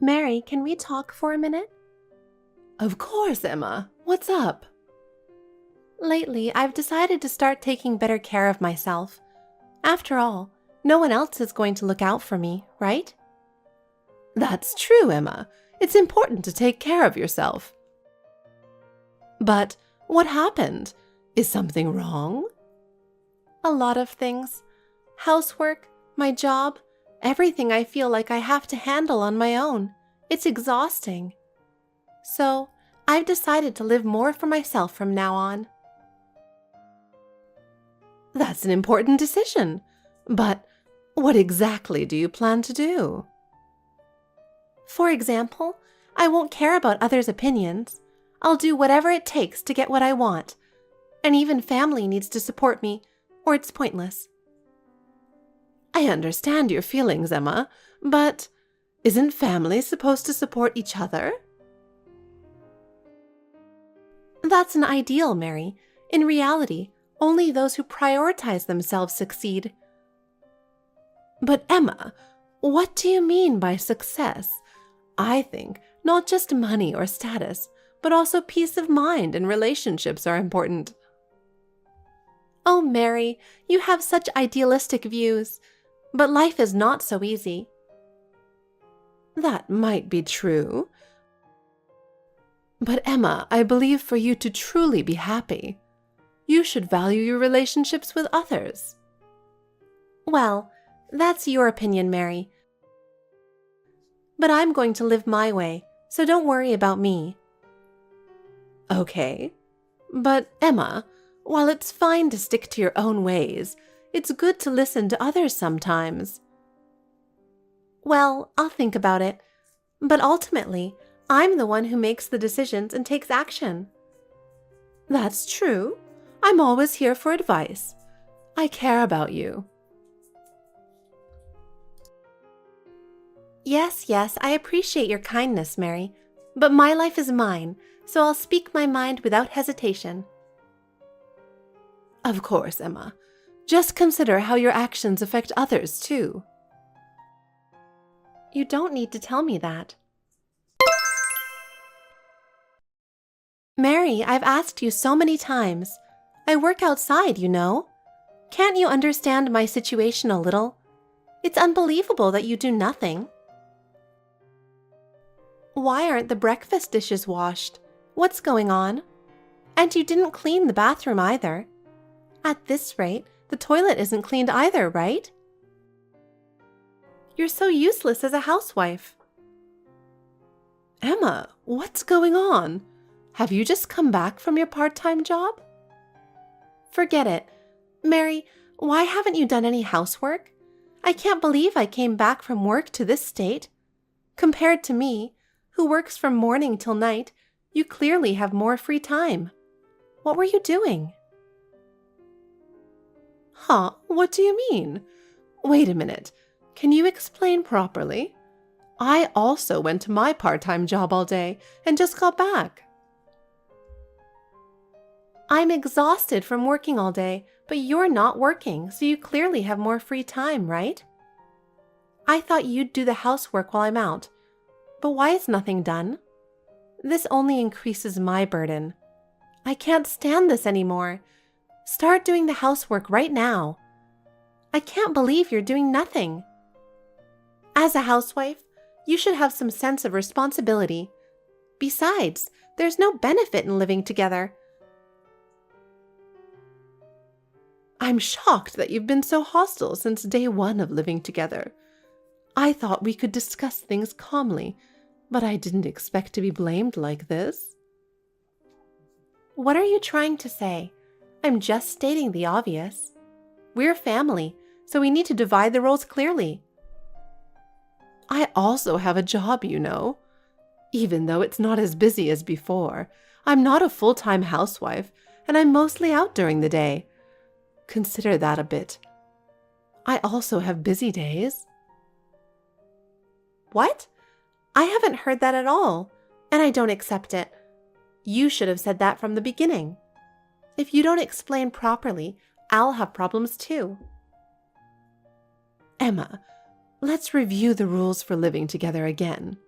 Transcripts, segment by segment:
Mary, can we talk for a minute? Of course, Emma. What's up? Lately, I've decided to start taking better care of myself. After all, no one else is going to look out for me, right? That's true, Emma. It's important to take care of yourself. But what happened? Is something wrong? A lot of things. Housework, my job, everything I feel like I have to handle on my own. It's exhausting. So, I've decided to live more for myself from now on. That's an important decision. But what exactly do you plan to do? For example, I won't care about others' opinions. I'll do whatever it takes to get what I want. And even family needs to support me, or it's pointless. I understand your feelings, Emma, but isn't family supposed to support each other? That's an ideal, Mary. In reality, only those who prioritize themselves succeed. But Emma, what do you mean by success? I think not just money or status, but also peace of mind and relationships are important. Oh, Mary, you have such idealistic views. But life is not so easy. That might be true. But Emma, I believe for you to truly be happy, you should value your relationships with others. Well, that's your opinion, Mary. But I'm going to live my way, so don't worry about me. Okay. But Emma, while it's fine to stick to your own ways, it's good to listen to others sometimes. Well, I'll think about it. But ultimately, I'm the one who makes the decisions and takes action. That's true. I'm always here for advice. I care about you. Yes, I appreciate your kindness, Mary. But my life is mine, so I'll speak my mind without hesitation. Of course, Emma. Just consider how your actions affect others, too. You don't need to tell me that. Mary, I've asked you so many times. I work outside, you know. Can't you understand my situation a little? It's unbelievable that you do nothing. Why aren't the breakfast dishes washed? What's going on? And you didn't clean the bathroom either. At this rate, the toilet isn't cleaned either, right? You're so useless as a housewife. Emma, what's going on? Have you just come back from your part-time job? Forget it. Mary, why haven't you done any housework? I can't believe I came back from work to this state. Compared to me, who works from morning till night, you clearly have more free time. What were you doing? Huh? What do you mean? Wait a minute. Can you explain properly? I also went to my part-time job all day and just got back. I'm exhausted from working all day, but you're not working, so you clearly have more free time, right? I thought you'd do the housework while I'm out. But why is nothing done? This only increases my burden. I can't stand this anymore. Start doing the housework right now. I can't believe you're doing nothing. As a housewife, you should have some sense of responsibility. Besides, there's no benefit in living together. I'm shocked that you've been so hostile since day one of living together. I thought we could discuss things calmly, but I didn't expect to be blamed like this. What are you trying to say? I'm just stating the obvious. We're family, so we need to divide the roles clearly. I also have a job, you know. Even though it's not as busy as before, I'm not a full-time housewife, and I'm mostly out during the day. Consider that a bit. I also have busy days. What? I haven't heard that at all, and I don't accept it. You should have said that from the beginning. If you don't explain properly, I'll have problems too. Emma, let's review the rules for living together again.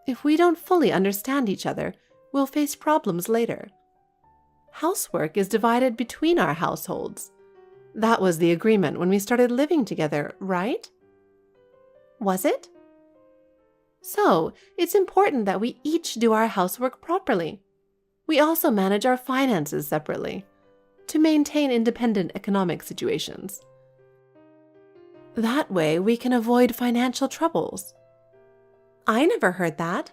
If we don't fully understand each other, we'll face problems later. Housework is divided between our households. That was the agreement when we started living together, right? Was it? So, it's important that we each do our housework properly. We also manage our finances separately to maintain independent economic situations. That way, we can avoid financial troubles. I never heard that.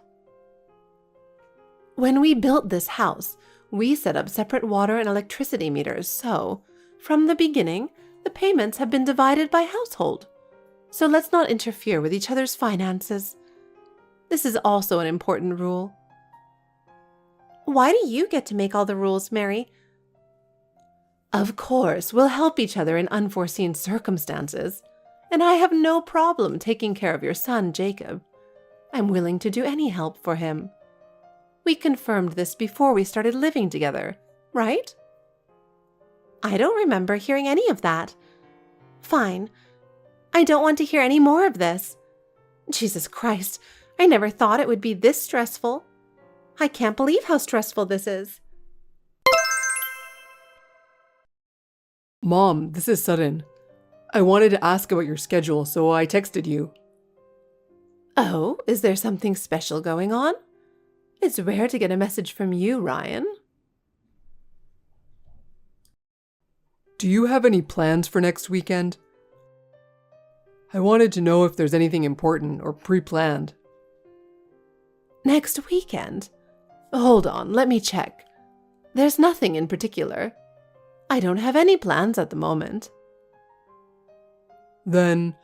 When we built this house, we set up separate water and electricity meters, so, from the beginning, the payments have been divided by household. So let's not interfere with each other's finances. This is also an important rule. Why do you get to make all the rules, Mary? Of course, we'll help each other in unforeseen circumstances, and I have no problem taking care of your son, Jacob. I'm willing to do any help for him. We confirmed this before we started living together, right? I don't remember hearing any of that. Fine. I don't want to hear any more of this. Jesus Christ, I never thought it would be this stressful. I can't believe how stressful this is. Mom, this is sudden. I wanted to ask about your schedule, so I texted you. Oh, is there something special going on? It's rare to get a message from you, Ryan. Do you have any plans for next weekend? I wanted to know if there's anything important or pre-planned. Next weekend? Hold on, let me check. There's nothing in particular. I don't have any plans at the moment. Then,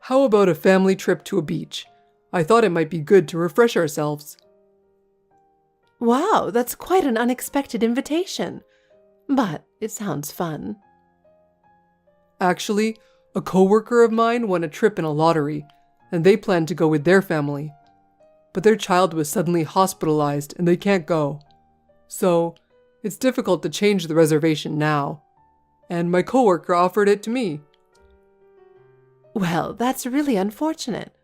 how about a family trip to a beach? I thought it might be good to refresh ourselves. Wow, that's quite an unexpected invitation. But it sounds fun. Actually, a coworker of mine won a trip in a lottery, and they planned to go with their family. But their child was suddenly hospitalized and they can't go. So, it's difficult to change the reservation now. And my coworker offered it to me. Well, that's really unfortunate.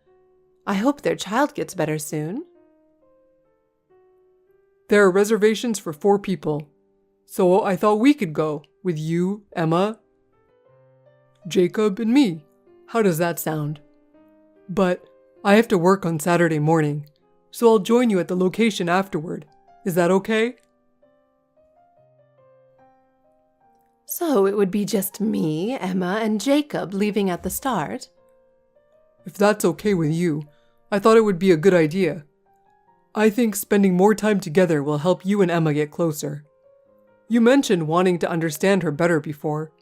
I hope their child gets better soon. There are reservations for 4 people, so I thought we could go with you, Emma, Jacob, and me. How does that sound? But I have to work on Saturday morning, so I'll join you at the location afterward. Is that okay? So it would be just me, Emma, and Jacob leaving at the start? If that's okay with you, I thought it would be a good idea. I think spending more time together will help you and Emma get closer. You mentioned wanting to understand her better before.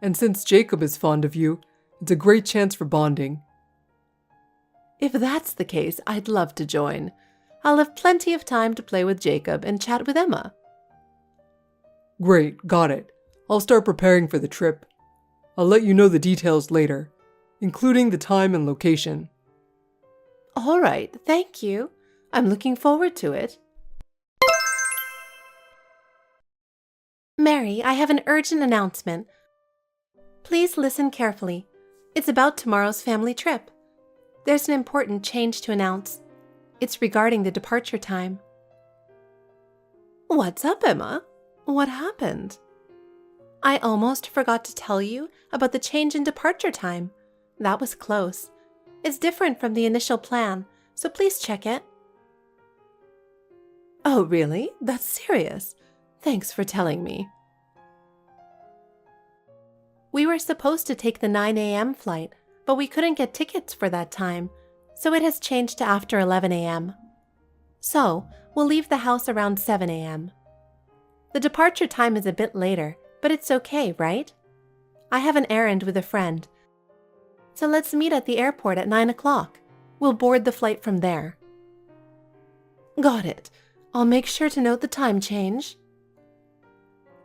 And since Jacob is fond of you, it's a great chance for bonding. If that's the case, I'd love to join. I'll have plenty of time to play with Jacob and chat with Emma. Great, got it. I'll start preparing for the trip. I'll let you know the details later, including the time and location. All right, thank you. I'm looking forward to it. Mary, I have an urgent announcement. Please listen carefully. It's about tomorrow's family trip. There's an important change to announce. It's regarding the departure time. What's up, Emma? What happened? I almost forgot to tell you about the change in departure time. That was close. It's different from the initial plan, so please check it. Oh, really? That's serious. Thanks for telling me. We were supposed to take the 9 a.m. flight, but we couldn't get tickets for that time, so it has changed to after 11 a.m. So, we'll leave the house around 7 a.m. The departure time is a bit later, but it's okay, right? I have an errand with a friend, so let's meet at the airport at 9 o'clock. We'll board the flight from there. Got it. I'll make sure to note the time change.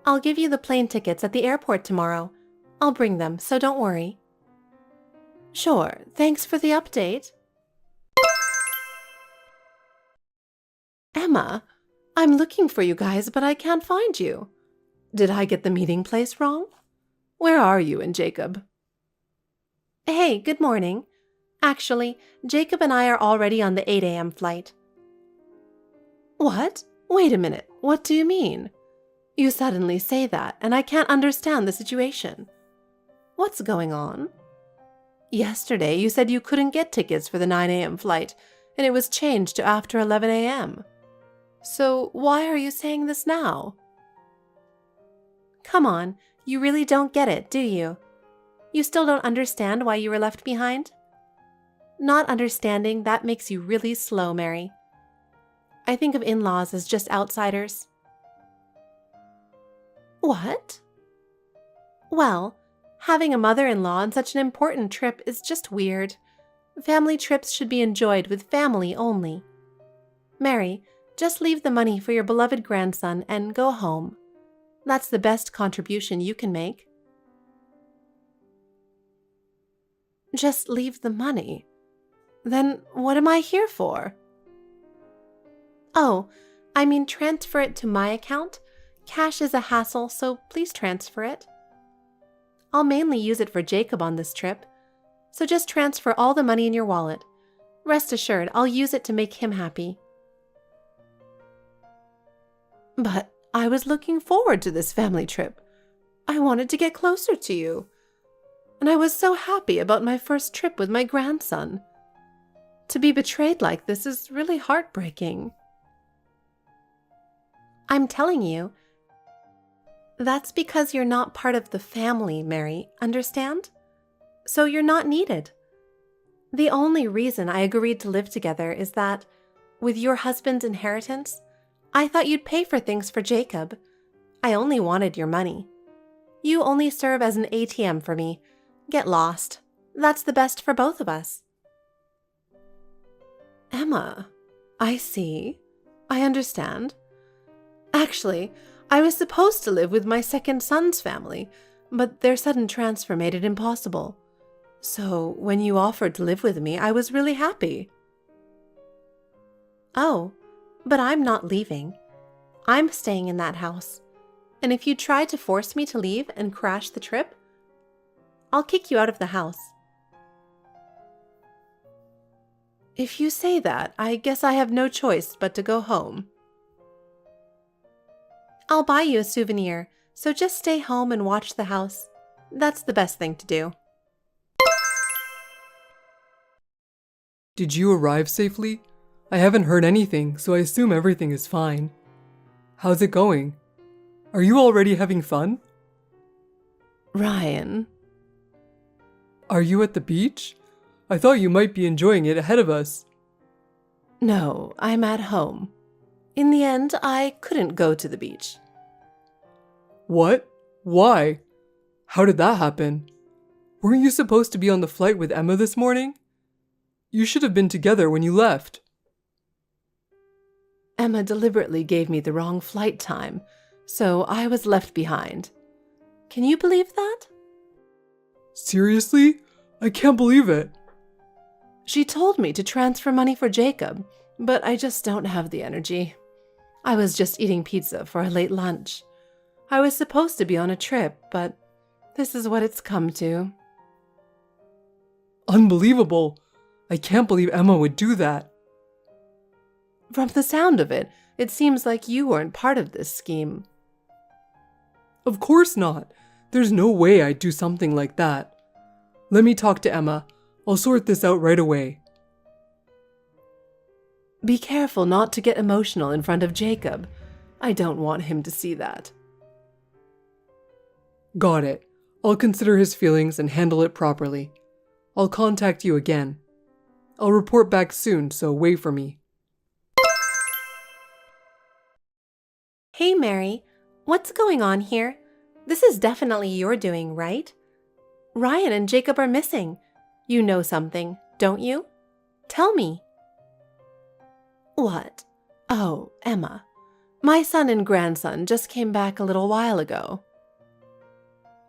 I'll give you the plane tickets at the airport tomorrow. I'll bring them, so don't worry. Sure, thanks for the update. Emma, I'm looking for you guys, but I can't find you. Did I get the meeting place wrong? Where are you and Jacob? Hey, good morning. Actually, Jacob and I are already on the 8 a.m. flight. What? Wait a minute. What do you mean? You suddenly say that, and I can't understand the situation. What's going on? Yesterday, you said you couldn't get tickets for the 9 a.m. flight, and it was changed to after 11 a.m. So why are you saying this now? Come on, you really don't get it, do you? You still don't understand why you were left behind? Not understanding, that makes you really slow, Mary. I think of in-laws as just outsiders. What? Well, having a mother-in-law on such an important trip is just weird. Family trips should be enjoyed with family only. Mary, just leave the money for your beloved grandson and go home. That's the best contribution you can make. Just leave the money? Then what am I here for? Oh, I mean transfer it to my account. Cash is a hassle, so please transfer it. I'll mainly use it for Jacob on this trip, so just transfer all the money in your wallet. Rest assured, I'll use it to make him happy. But I was looking forward to this family trip. I wanted to get closer to you. And I was so happy about my first trip with my grandson. To be betrayed like this is really heartbreaking. I'm telling you, that's because you're not part of the family, Mary, understand? So you're not needed. The only reason I agreed to live together is that, with your husband's inheritance, I thought you'd pay for things for Jacob. I only wanted your money. You only serve as an ATM for me. Get lost. That's the best for both of us. Emma, I see. I understand. Actually, I was supposed to live with my second son's family, but their sudden transfer made it impossible. So when you offered to live with me, I was really happy. Oh, but I'm not leaving. I'm staying in that house. And if you try to force me to leave and crash the trip, I'll kick you out of the house. If you say that, I guess I have no choice but to go home. I'll buy you a souvenir, so just stay home and watch the house. That's the best thing to do. Did you arrive safely? I haven't heard anything, so I assume everything is fine. How's it going? Are you already having fun? Ryan. Are you at the beach? I thought you might be enjoying it ahead of us. No, I'm at home. In the end, I couldn't go to the beach. What? Why? How did that happen? Weren't you supposed to be on the flight with Emma this morning? You should have been together when you left. Emma deliberately gave me the wrong flight time, so I was left behind. Can you believe that? Seriously? I can't believe it. She told me to transfer money for Jacob, but I just don't have the energy. I was just eating pizza for a late lunch. I was supposed to be on a trip, but this is what it's come to. Unbelievable. I can't believe Emma would do that. From the sound of it, it seems like you weren't part of this scheme. Of course not. There's no way I'd do something like that. Let me talk to Emma. I'll sort this out right away. Be careful not to get emotional in front of Jacob. I don't want him to see that. Got it. I'll consider his feelings and handle it properly. I'll contact you again. I'll report back soon, so wait for me. Hey, Mary. What's going on here? This is definitely your doing, right? Ryan and Jacob are missing. You know something, don't you? Tell me. What? Oh, Emma. My son and grandson just came back a little while ago.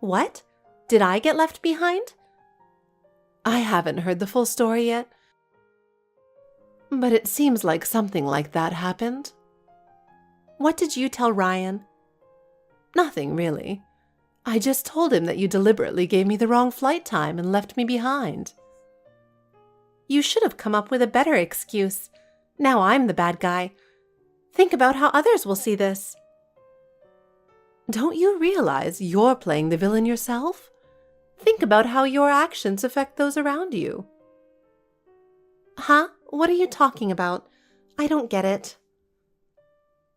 What? Did I get left behind? I haven't heard the full story yet, but it seems like something like that happened. What did you tell Ryan? Nothing, really. I just told him that you deliberately gave me the wrong flight time and left me behind. You should have come up with a better excuse. Now I'm the bad guy. Think about how others will see this. Don't you realize you're playing the villain yourself? Think about how your actions affect those around you. Huh? What are you talking about? I don't get it.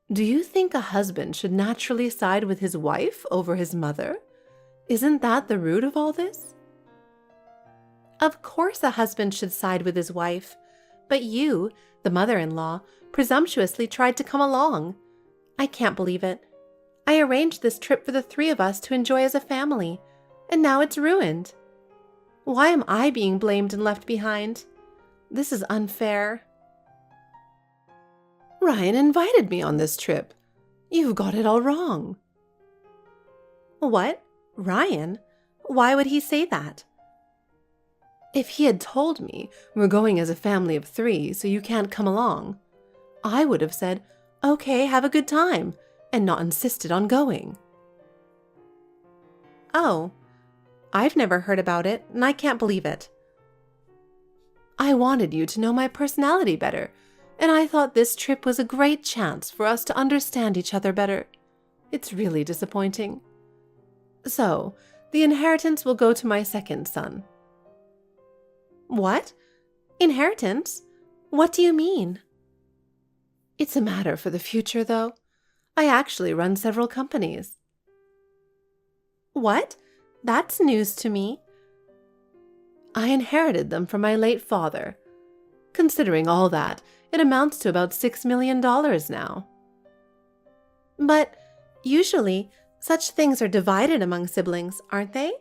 Do you think a husband should naturally side with his wife over his mother? Isn't that the root of all this? Of course a husband should side with his wife, but you, the mother-in-law, presumptuously tried to come along. I can't believe it. I arranged this trip for the three of us to enjoy as a family, and now it's ruined. Why am I being blamed and left behind? This is unfair. Ryan invited me on this trip. You've got it all wrong. What? Ryan? Why would he say that? If he had told me we're going as a family of 3, so you can't come along, I would have said, okay, have a good time, and not insisted on going. Oh, I've never heard about it, and I can't believe it. I wanted you to know my personality better, and I thought this trip was a great chance for us to understand each other better. It's really disappointing. So, the inheritance will go to my second son. What? Inheritance? What do you mean? It's a matter for the future, though. I actually run several companies. What? That's news to me. I inherited them from my late father. Considering all that, it amounts to about $6 million now. But usually, such things are divided among siblings, aren't they?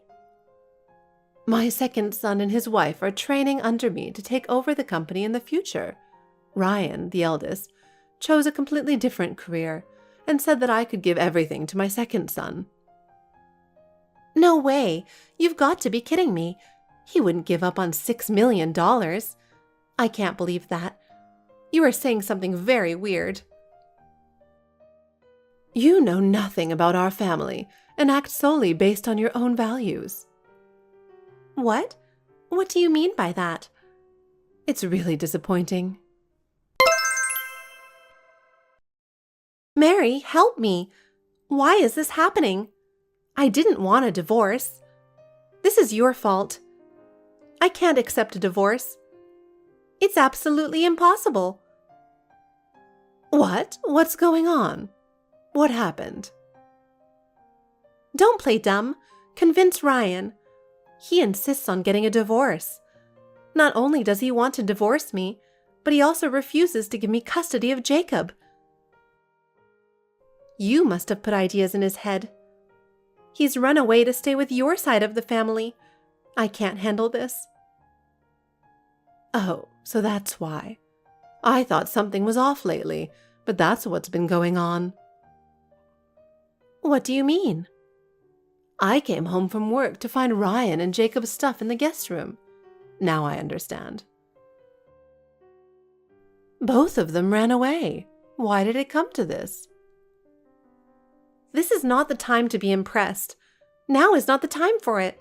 My second son and his wife are training under me to take over the company in the future. Ryan, the eldest, chose a completely different career and said that I could give everything to my second son. No way! You've got to be kidding me. He wouldn't give up on $6 million. I can't believe that. You are saying something very weird. You know nothing about our family and act solely based on your own values. What? What do you mean by that? It's really disappointing. Mary, help me. Why is this happening? I didn't want a divorce. This is your fault. I can't accept a divorce. It's absolutely impossible. What? What's going on? What happened? Don't play dumb. Convince Ryan. He insists on getting a divorce. Not only does he want to divorce me, but he also refuses to give me custody of Jacob. You must have put ideas in his head. He's run away to stay with your side of the family. I can't handle this. Oh, so that's why. I thought something was off lately, but that's what's been going on. What do you mean? I came home from work to find Ryan and Jacob's stuff in the guest room. Now I understand. Both of them ran away. Why did it come to this? This is not the time to be impressed. Now is not the time for it.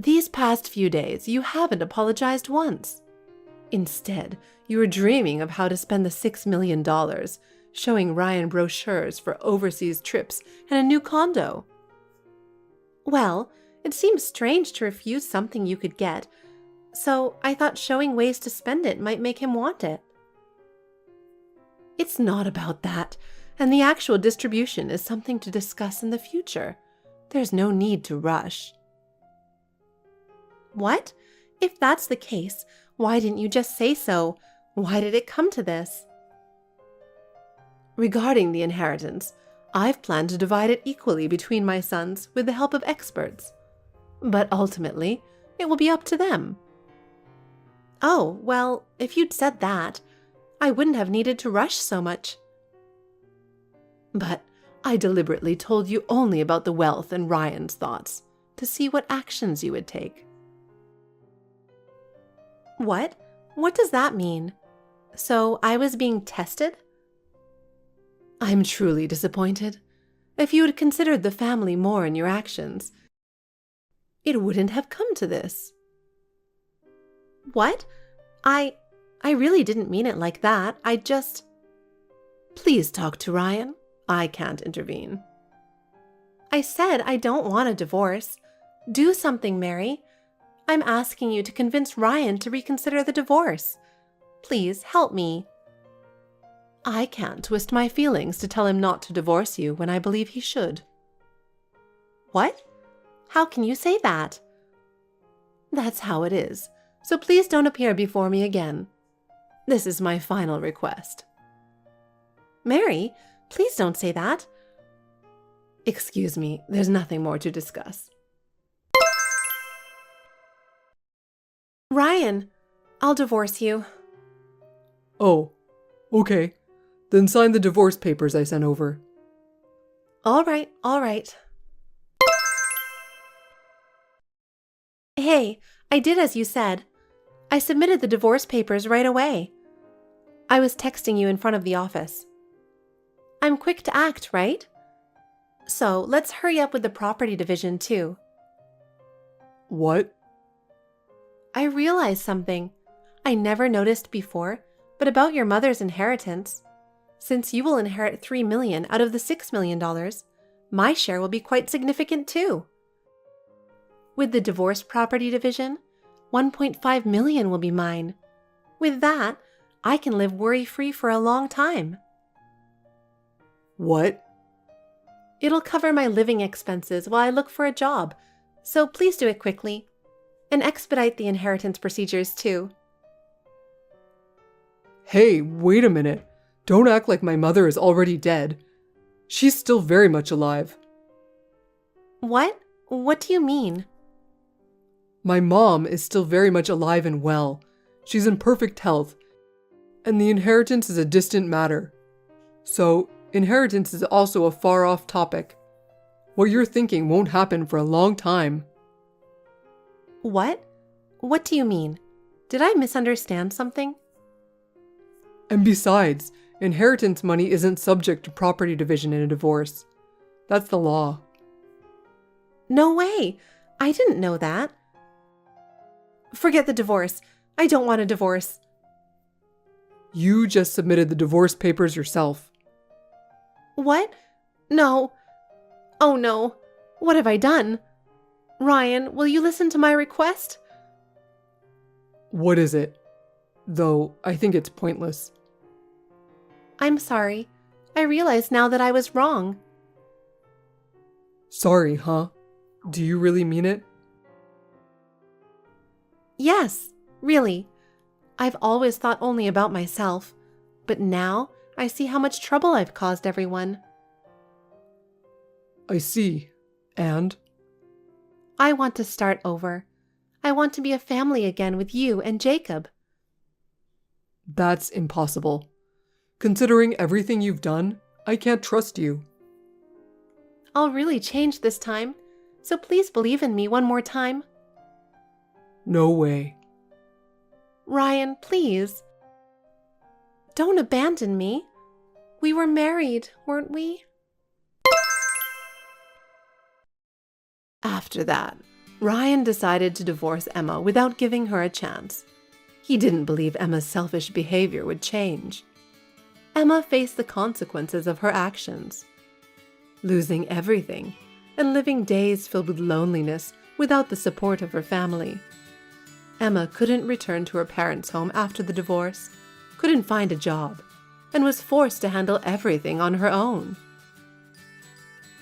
These past few days, you haven't apologized once. Instead, you were dreaming of how to spend the $6 million, showing Ryan brochures for overseas trips and a new condo. Well, it seems strange to refuse something you could get, so I thought showing ways to spend it might make him want it. It's not about that, and the actual distribution is something to discuss in the future. There's no need to rush. What? If that's the case, why didn't you just say so? Why did it come to this? Regarding the inheritance, I've planned to divide it equally between my sons with the help of experts. But ultimately, it will be up to them. Oh, well, if you'd said that, I wouldn't have needed to rush so much. But I deliberately told you only about the wealth and Ryan's thoughts, to see what actions you would take. What? What does that mean? So I was being tested? I'm truly disappointed. If you had considered the family more in your actions, it wouldn't have come to this. What? I really didn't mean it like that. I just... Please talk to Ryan. I can't intervene. I said I don't want a divorce. Do something, Mary. I'm asking you to convince Ryan to reconsider the divorce. Please help me. I can't twist my feelings to tell him not to divorce you when I believe he should. What? How can you say that? That's how it is, so please don't appear before me again. This is my final request. Mary, please don't say that. Excuse me, there's nothing more to discuss. Ryan, I'll divorce you. Oh, okay. Then sign the divorce papers I sent over. All right, all right. Hey, I did as you said. I submitted the divorce papers right away. I was texting you in front of the office. I'm quick to act, right? So let's hurry up with the property division too. What? I realized something I never noticed before, but about your mother's inheritance. Since you will inherit $3 million out of the $6 million, my share will be quite significant too. With the divorce property division, $1.5 million will be mine. With that, I can live worry-free for a long time. What? It'll cover my living expenses while I look for a job, so please do it quickly. And expedite the inheritance procedures too. Hey, wait a minute. Don't act like my mother is already dead. She's still very much alive. What? What do you mean? My mom is still very much alive and well. She's in perfect health. And the inheritance is a distant matter. So, inheritance is also a far-off topic. What you're thinking won't happen for a long time. What? What do you mean? Did I misunderstand something? And besides, inheritance money isn't subject to property division in a divorce. That's the law. No way! I didn't know that. Forget the divorce. I don't want a divorce. You just submitted the divorce papers yourself. What? No. Oh no. What have I done? Ryan, will you listen to my request? What is it? Though, I think it's pointless. I'm sorry. I realize now that I was wrong. Sorry, huh? Do you really mean it? Yes, really. I've always thought only about myself, but now I see how much trouble I've caused everyone. I see. And? I want to start over. I want to be a family again with you and Jacob. That's impossible. Considering everything you've done, I can't trust you. I'll really change this time, so please believe in me one more time. No way. Ryan, please. Don't abandon me. We were married, weren't we? After that, Ryan decided to divorce Emma without giving her a chance. He didn't believe Emma's selfish behavior would change. Emma faced the consequences of her actions. Losing everything and living days filled with loneliness without the support of her family. Emma couldn't return to her parents' home after the divorce, couldn't find a job, and was forced to handle everything on her own.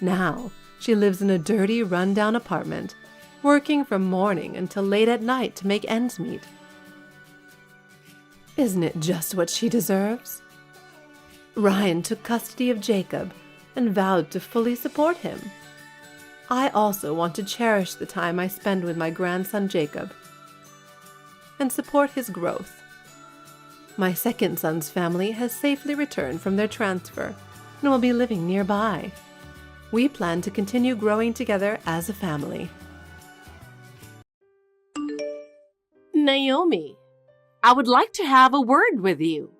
Now, she lives in a dirty, run-down apartment, working from morning until late at night to make ends meet. Isn't it just what she deserves? Ryan took custody of Jacob and vowed to fully support him. I also want to cherish the time I spend with my grandson Jacob and support his growth. My second son's family has safely returned from their transfer and will be living nearby. We plan to continue growing together as a family. Naomi, I would like to have a word with you.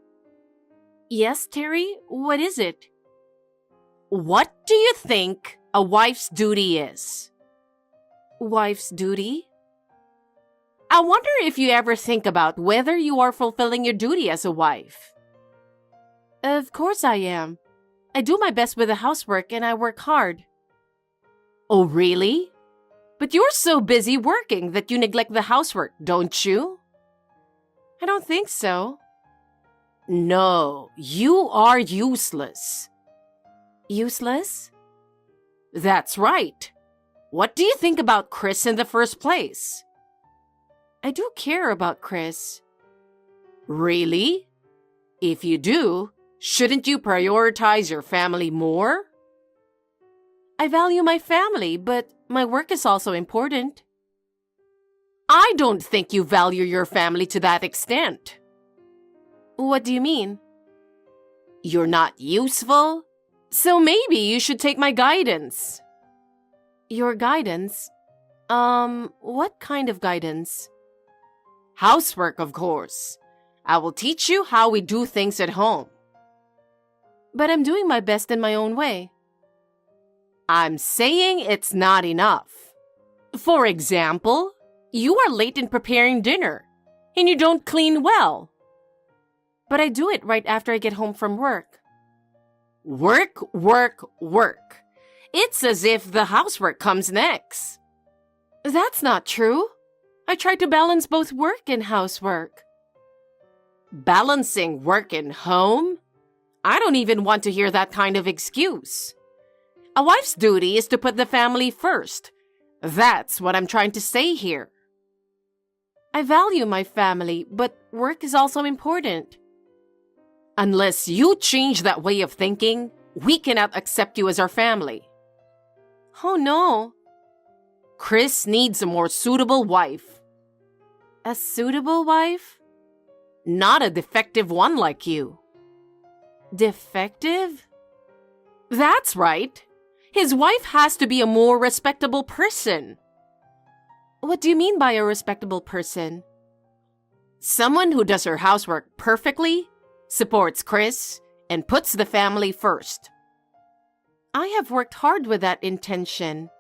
Yes, Terry, what is it? What do you think a wife's duty is? Wife's duty? I wonder if you ever think about whether you are fulfilling your duty as a wife. Of course I am. I do my best with the housework and I work hard. Oh, really? But you're so busy working that you neglect the housework, don't you? I don't think so. No, you are useless. Useless? That's right. What do you think about Chris in the first place? I do care about Chris. Really? If you do, shouldn't you prioritize your family more? I value my family, but my work is also important. I don't think you value your family to that extent. What do you mean? You're not useful, so maybe you should take my guidance. Your guidance? What kind of guidance? Housework, of course. I will teach you how we do things at home. But I'm doing my best in my own way. I'm saying it's not enough. For example, you are late in preparing dinner, and you don't clean well. But I do it right after I get home from work. Work, work, work. It's as if the housework comes next. That's not true. I try to balance both work and housework. Balancing work and home? I don't even want to hear that kind of excuse. A wife's duty is to put the family first. That's what I'm trying to say here. I value my family, but work is also important. Unless you change that way of thinking, we cannot accept you as our family. Oh no. Chris needs a more suitable wife. A suitable wife? Not a defective one like you. Defective? That's right. His wife has to be a more respectable person. What do you mean by a respectable person? Someone who does her housework perfectly, supports Chris, and puts the family first. I have worked hard with that intention.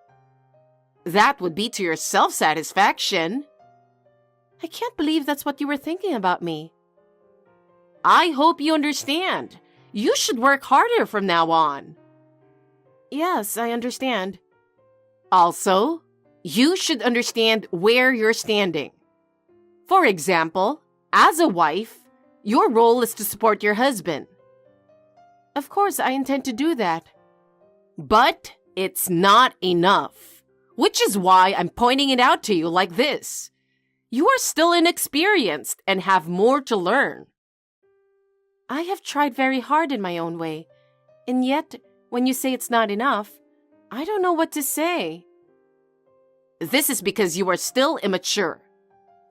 That would be to your self-satisfaction. I can't believe that's what you were thinking about me. I hope you understand. You should work harder from now on. Yes, I understand. Also, you should understand where you're standing. For example, as a wife, your role is to support your husband. Of course, I intend to do that. But it's not enough, which is why I'm pointing it out to you like this. You are still inexperienced and have more to learn. I have tried very hard in my own way, and yet, when you say it's not enough, I don't know what to say. This is because you are still immature.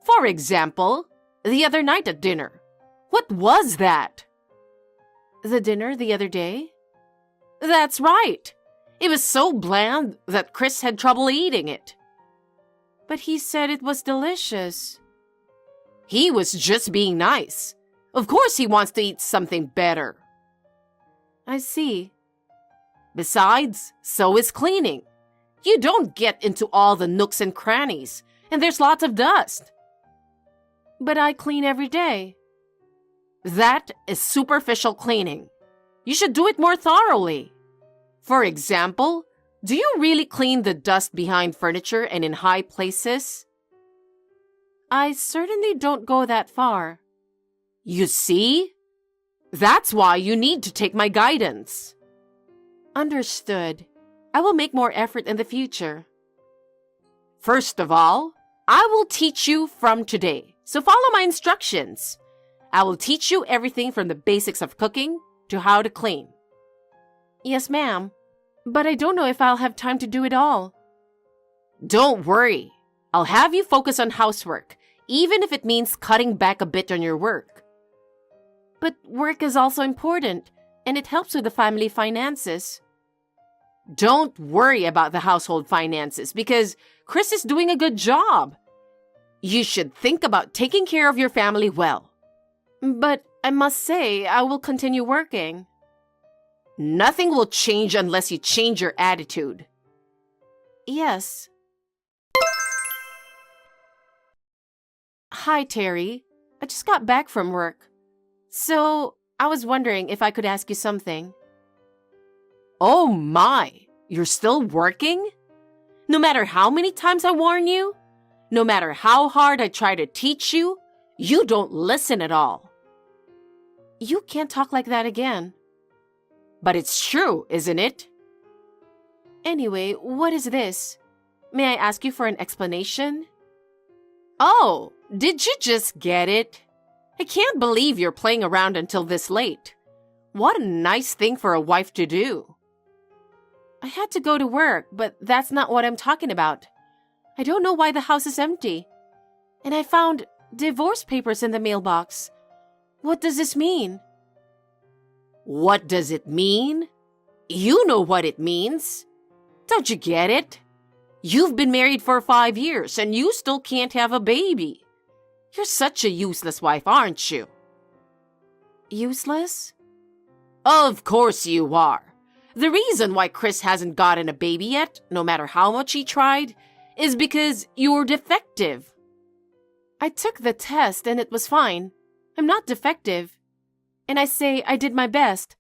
For example, the other night at dinner. What was that? The dinner the other day? That's right. It was so bland that Chris had trouble eating it. But he said it was delicious. He was just being nice. Of course he wants to eat something better. I see. Besides, so is cleaning. You don't get into all the nooks and crannies, and there's lots of dust. But I clean every day. That is superficial cleaning. You should do it more thoroughly. For example, do you really clean the dust behind furniture and in high places? I certainly don't go that far. You see? That's why you need to take my guidance. Understood. I will make more effort in the future. First of all, I will teach you from today, so follow my instructions. I will teach you everything from the basics of cooking to how to clean. Yes, ma'am. But I don't know if I'll have time to do it all. Don't worry. I'll have you focus on housework, even if it means cutting back a bit on your work. But work is also important, and it helps with the family finances. Don't worry about the household finances because Chris is doing a good job. You should think about taking care of your family well. But I must say, I will continue working. Nothing will change unless you change your attitude. Yes, Hi, Terry. I just got back from work. So, I was wondering if I could ask you something. Oh my, you're still working? No matter how many times I warn you, no matter how hard I try to teach you, you don't listen at all. You can't talk like that again. But it's true, isn't it? Anyway, what is this? May I ask you for an explanation? Oh, did you just get it? I can't believe you're playing around until this late. What a nice thing for a wife to do. I had to go to work, but that's not what I'm talking about. I don't know why the house is empty. And I found divorce papers in the mailbox. What does this mean? What does it mean? You know what it means. Don't you get it? You've been married for 5 years and you still can't have a baby. You're such a useless wife, aren't you? Useless? Of course you are. The reason why Chris hasn't gotten a baby yet, no matter how much he tried, is because you're defective. I took the test and it was fine. I'm not defective. And I say I did my best.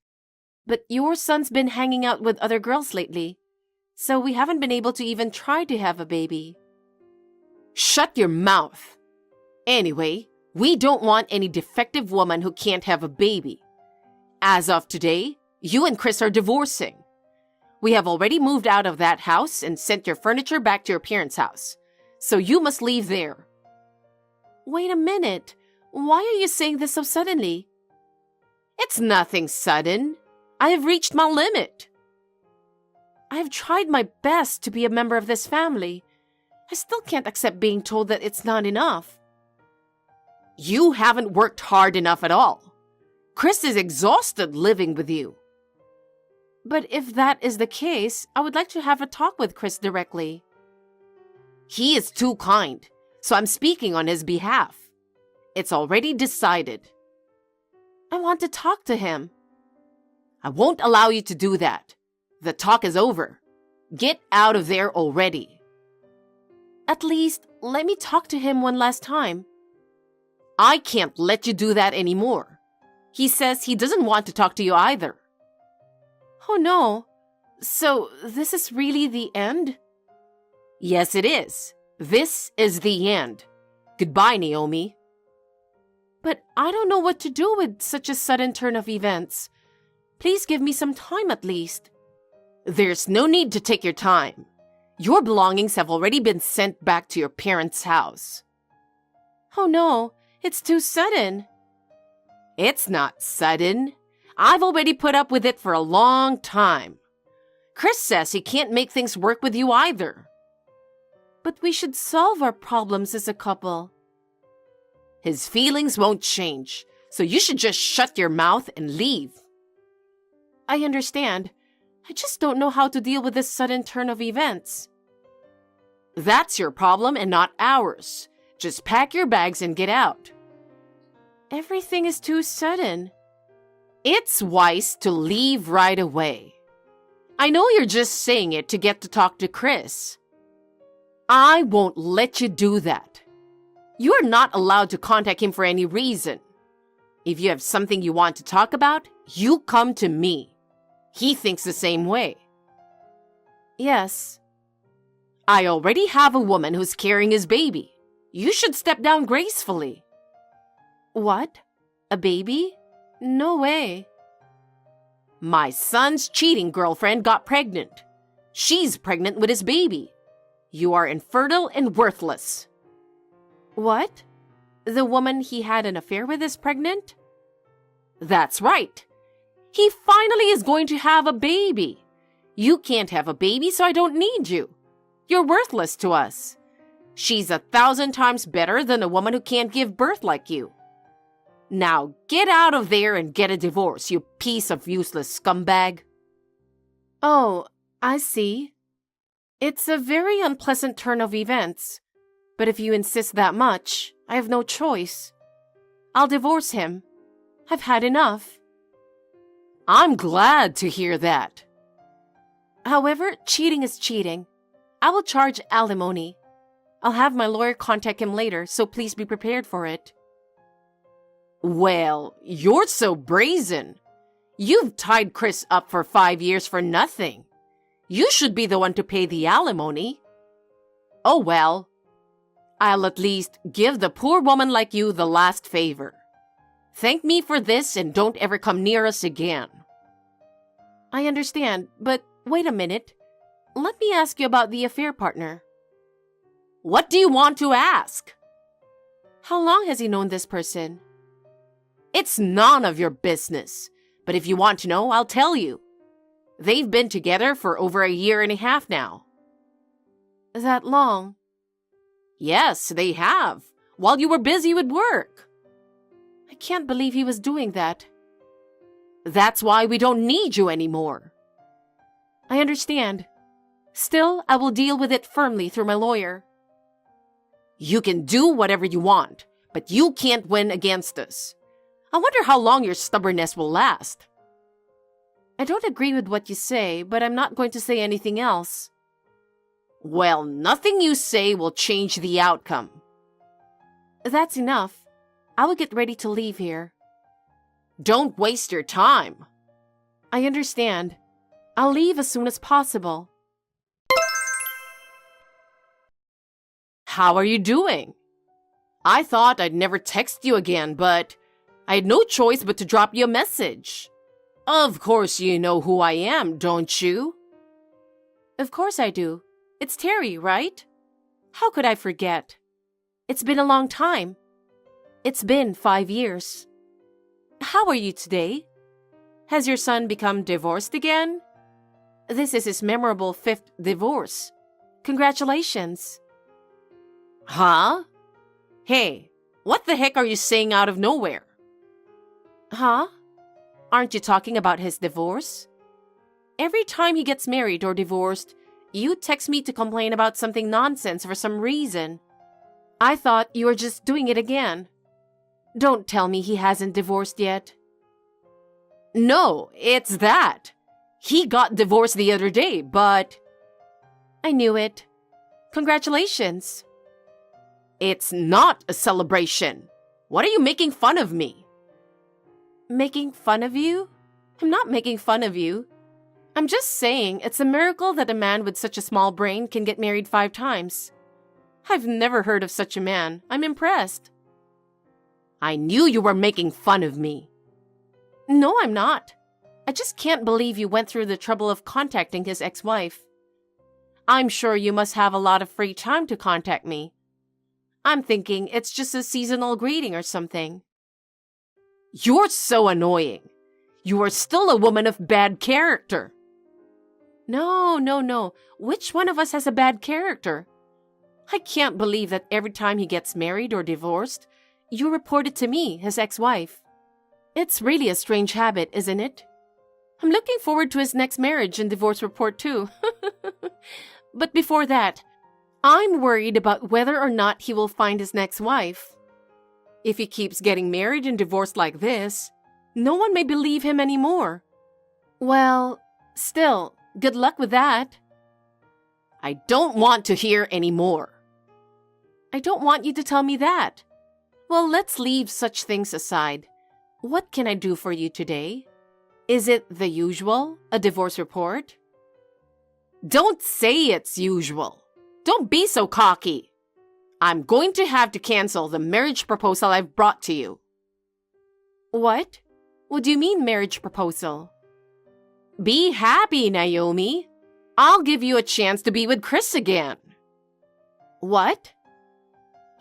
But your son's been hanging out with other girls lately, so we haven't been able to even try to have a baby. Shut your mouth. Anyway, we don't want any defective woman who can't have a baby. As of today, you and Chris are divorcing. We have already moved out of that house and sent your furniture back to your parents' house, so you must leave there. Wait a minute. Why are you saying this so suddenly? It's nothing sudden. I have reached my limit. I have tried my best to be a member of this family. I still can't accept being told that it's not enough. You haven't worked hard enough at all. Chris is exhausted living with you. But if that is the case, I would like to have a talk with Chris directly. He is too kind, so I'm speaking on his behalf. It's already decided. I want to talk to him. I won't allow you to do that. The talk is over. Get out of there already. At least, let me talk to him one last time. I can't let you do that anymore. He says he doesn't want to talk to you either. Oh no. So, this is really the end? Yes, it is. This is the end. Goodbye, Naomi. But I don't know what to do with such a sudden turn of events. Please give me some time at least. There's no need to take your time. Your belongings have already been sent back to your parents' house. Oh no, it's too sudden. It's not sudden. I've already put up with it for a long time. Chris says he can't make things work with you either. But we should solve our problems as a couple. His feelings won't change, so you should just shut your mouth and leave. I understand. I just don't know how to deal with this sudden turn of events. That's your problem and not ours. Just pack your bags and get out. Everything is too sudden. It's wise to leave right away. I know you're just saying it to get to talk to Chris. I won't let you do that. You're not allowed to contact him for any reason. If you have something you want to talk about, you come to me. He thinks the same way. Yes. I already have a woman who's carrying his baby. You should step down gracefully. What? A baby? No way. My son's cheating girlfriend got pregnant. She's pregnant with his baby. You are infertile and worthless. What? The woman he had an affair with is pregnant? That's right. He finally is going to have a baby. You can't have a baby, so I don't need you. You're worthless to us. She's 1,000 times better than a woman who can't give birth like you. Now get out of there and get a divorce, you piece of useless scumbag. Oh, I see. It's a very unpleasant turn of events. But if you insist that much, I have no choice. I'll divorce him. I've had enough. I'm glad to hear that. However, cheating is cheating. I will charge alimony. I'll have my lawyer contact him later, so please be prepared for it. Well, you're so brazen. You've tied Chris up for 5 years for nothing. You should be the one to pay the alimony. Oh well, I'll at least give the poor woman like you the last favor. Thank me for this and don't ever come near us again. I understand, but wait a minute. Let me ask you about the affair partner. What do you want to ask? How long has he known this person? It's none of your business, but if you want to know, I'll tell you. They've been together for over 1.5 years now. That long? Yes, they have, while you were busy with work. I can't believe he was doing that. That's why we don't need you anymore. I understand. Still, I will deal with it firmly through my lawyer. You can do whatever you want, but you can't win against us. I wonder how long your stubbornness will last. I don't agree with what you say, but I'm not going to say anything else. Well, nothing you say will change the outcome. That's enough. I will get ready to leave here. Don't waste your time. I understand. I'll leave as soon as possible. How are you doing? I thought I'd never text you again, but I had no choice but to drop you a message. Of course you know who I am, don't you? Of course I do. It's Terry, right? How could I forget? It's been a long time. It's been 5 years. How are you today? Has your son become divorced again? This is his memorable 5th divorce. Congratulations. Huh? Hey, what the heck are you saying out of nowhere? Huh? Aren't you talking about his divorce? Every time he gets married or divorced, you text me to complain about something nonsense for some reason. I thought you were just doing it again. Don't tell me he hasn't divorced yet. No, it's that. He got divorced the other day, but... I knew it. Congratulations. It's not a celebration. What are you making fun of me? Making fun of you? I'm not making fun of you. I'm just saying it's a miracle that a man with such a small brain can get married 5 times. I've never heard of such a man. I'm impressed. I knew you were making fun of me. No, I'm not. I just can't believe you went through the trouble of contacting his ex-wife. I'm sure you must have a lot of free time to contact me. I'm thinking it's just a seasonal greeting or something. You're so annoying. You are still a woman of bad character. No. Which one of us has a bad character? I can't believe that every time he gets married or divorced, you report it to me, his ex-wife. It's really a strange habit, isn't it? I'm looking forward to his next marriage and divorce report too. But before that, I'm worried about whether or not he will find his next wife. If he keeps getting married and divorced like this, no one may believe him anymore. Well, still, good luck with that. I don't want to hear any more. I don't want you to tell me that. Well, let's leave such things aside. What can I do for you today? Is it the usual, a divorce report? Don't say it's usual. Don't be so cocky. I'm going to have to cancel the marriage proposal I've brought to you. What? What do you mean marriage proposal? Be happy, Naomi. I'll give you a chance to be with Chris again. What?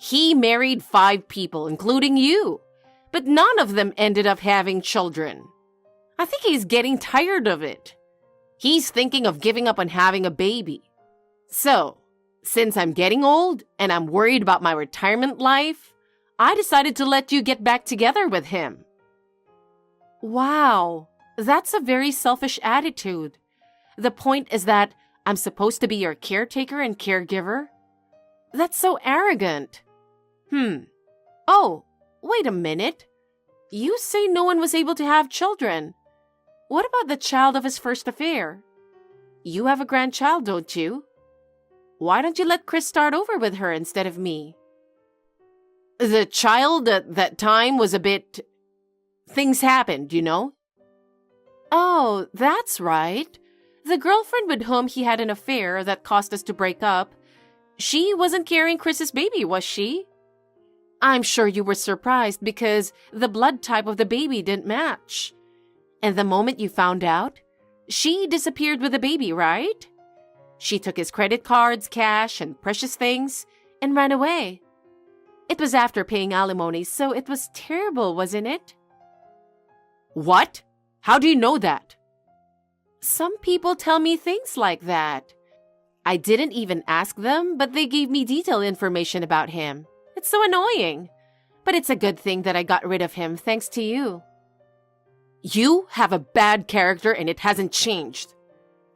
He married 5 people, including you, but none of them ended up having children. I think he's getting tired of it. He's thinking of giving up on having a baby. So, since I'm getting old and I'm worried about my retirement life, I decided to let you get back together with him. Wow, that's a very selfish attitude. The point is that I'm supposed to be your caretaker and caregiver? That's so arrogant. Oh, wait a minute. You say no one was able to have children. What about the child of his first affair? You have a grandchild, don't you? Why don't you let Chris start over with her instead of me? The child at that time was a bit... Things happened, you know? Oh, that's right. The girlfriend with whom he had an affair that caused us to break up, she wasn't carrying Chris's baby, was she? I'm sure you were surprised because the blood type of the baby didn't match. And the moment you found out, she disappeared with the baby, right? She took his credit cards, cash, and precious things and ran away. It was after paying alimony, so it was terrible, wasn't it? What? How do you know that? Some people tell me things like that. I didn't even ask them, but they gave me detailed information about him. It's so annoying. But it's a good thing that I got rid of him thanks to you. You have a bad character and it hasn't changed.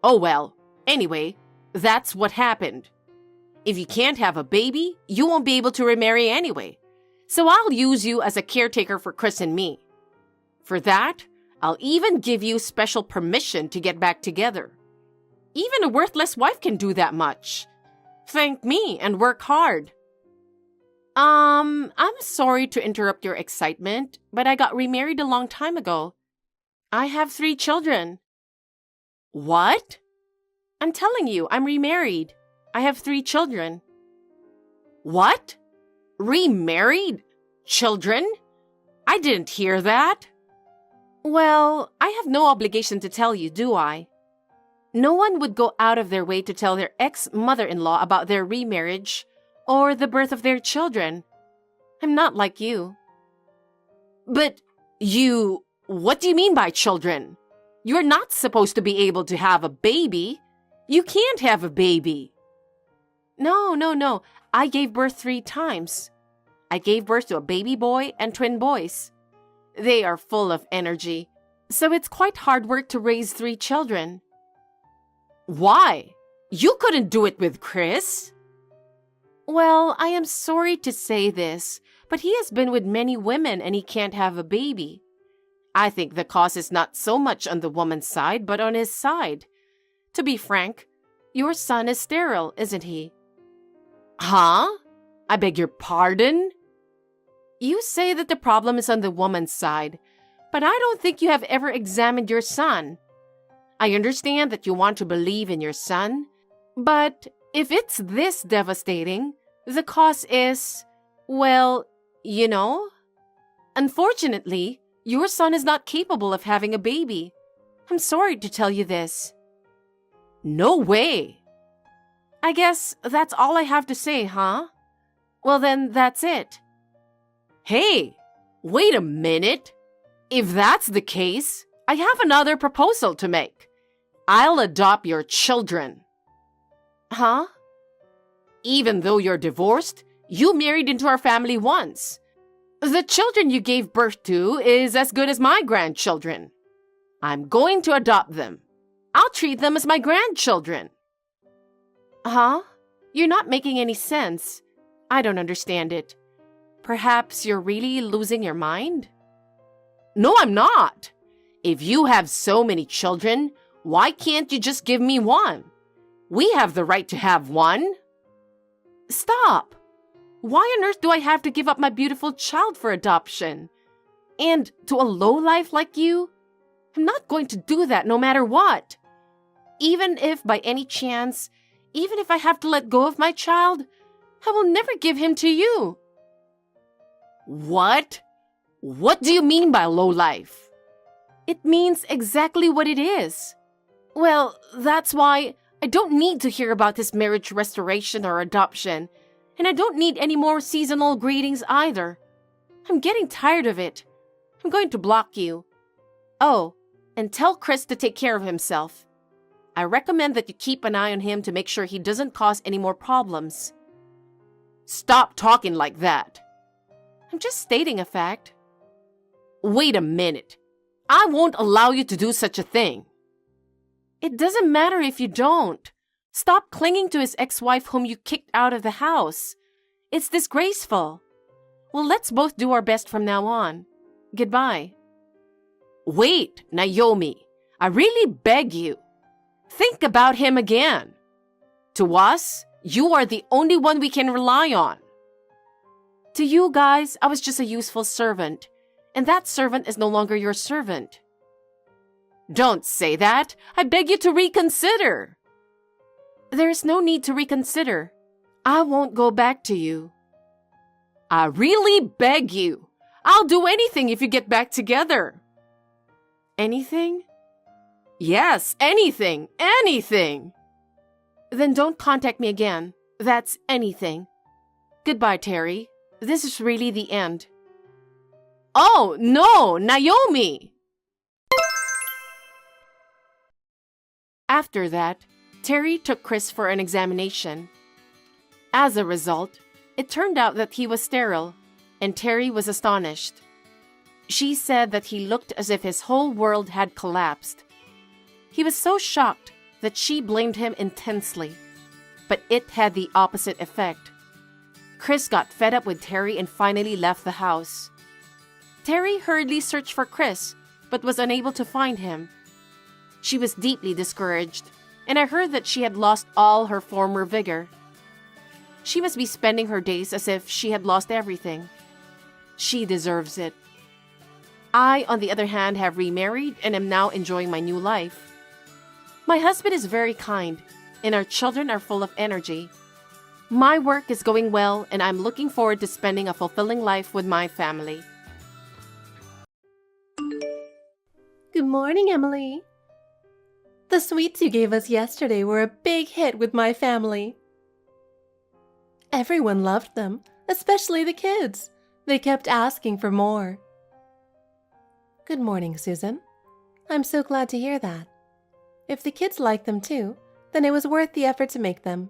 Oh well, anyway, that's what happened. If you can't have a baby, you won't be able to remarry anyway. So I'll use you as a caretaker for Chris and me. For that, I'll even give you special permission to get back together. Even a worthless wife can do that much. Thank me and work hard. I'm sorry to interrupt your excitement, but I got remarried a long time ago. I have 3 children. What? I'm telling you, I'm remarried. I have 3 children. What? Remarried? Children? I didn't hear that. Well, I have no obligation to tell you, do I? No one would go out of their way to tell their ex-mother-in-law about their remarriage or the birth of their children. I'm not like you. But what do you mean by children? You're not supposed to be able to have a baby. You can't have a baby. No. I gave birth 3 times. I gave birth to a baby boy and twin boys. They are full of energy, so it's quite hard work to raise 3 children. Why? You couldn't do it with Chris. Well, I am sorry to say this, but he has been with many women and he can't have a baby. I think the cause is not so much on the woman's side, but on his side. To be frank, your son is sterile, isn't he? Huh? I beg your pardon? You say that the problem is on the woman's side, but I don't think you have ever examined your son. I understand that you want to believe in your son, but if it's this devastating, the cause is, well, you know. Unfortunately, your son is not capable of having a baby. I'm sorry to tell you this. No way. I guess that's all I have to say, huh? Well then, that's it. Hey, wait a minute. If that's the case, I have another proposal to make. I'll adopt your children. Huh? Even though you're divorced, you married into our family once. The children you gave birth to is as good as my grandchildren. I'm going to adopt them. I'll treat them as my grandchildren. Huh? You're not making any sense. I don't understand it. Perhaps you're really losing your mind? No, I'm not. If you have so many children, why can't you just give me one? We have the right to have one. Stop. Why on earth do I have to give up my beautiful child for adoption? And to a lowlife like you? I'm not going to do that no matter what. Even if by any chance, even if I have to let go of my child, I will never give him to you. What? What do you mean by lowlife? It means exactly what it is. Well, that's why I don't need to hear about his marriage restoration or adoption, and I don't need any more seasonal greetings either. I'm getting tired of it. I'm going to block you. Oh, and tell Chris to take care of himself. I recommend that you keep an eye on him to make sure he doesn't cause any more problems. Stop talking like that. I'm just stating a fact. Wait a minute. I won't allow you to do such a thing. It doesn't matter if you don't. Stop clinging to his ex-wife whom you kicked out of the house. It's disgraceful. Well, let's both do our best from now on. Goodbye. Wait, Naomi. I really beg you. Think about him again. To us, You are the only one we can rely on. To you guys, I was just a useful servant, and that servant is no longer your servant. Don't say that. I beg you to reconsider. There's no need to reconsider. I won't go back to you. I really beg you. I'll do anything if you get back together. Anything? Yes, anything. Anything. Then don't contact me again. That's anything. Goodbye, Terry. This is really the end. Oh, no, Naomi! After that, Terry took Chris for an examination. As a result, it turned out that he was sterile, and Terry was astonished. She said that he looked as if his whole world had collapsed. He was so shocked that she blamed him intensely, but it had the opposite effect. Chris got fed up with Terry and finally left the house. Terry hurriedly searched for Chris, but was unable to find him. She was deeply discouraged, and I heard that she had lost all her former vigor. She must be spending her days as if she had lost everything. She deserves it. I, on the other hand, have remarried and am now enjoying my new life. My husband is very kind, and our children are full of energy. My work is going well, and I'm looking forward to spending a fulfilling life with my family. Good morning, Emily. The sweets you gave us yesterday were a big hit with my family. Everyone loved them, especially the kids. They kept asking for more. Good morning, Susan. I'm so glad to hear that. If the kids liked them too, then it was worth the effort to make them.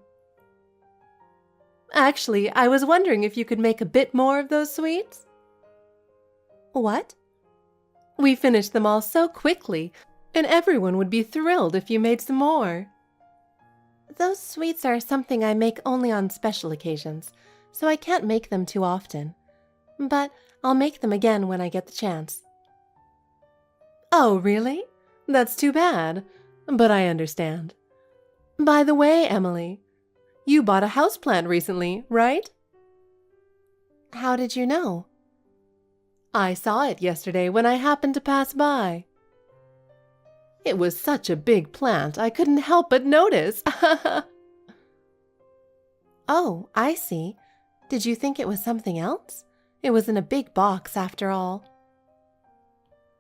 Actually, I was wondering if you could make a bit more of those sweets. What? We finished them all so quickly, and everyone would be thrilled if you made some more. Those sweets are something I make only on special occasions, so I can't make them too often. But I'll make them again when I get the chance. Oh, really? That's too bad, but I understand. By the way, Emily, you bought a houseplant recently, right? How did you know? I saw it yesterday when I happened to pass by. It was such a big plant, I couldn't help but notice. Oh, I see. Did you think it was something else? It was in a big box after all.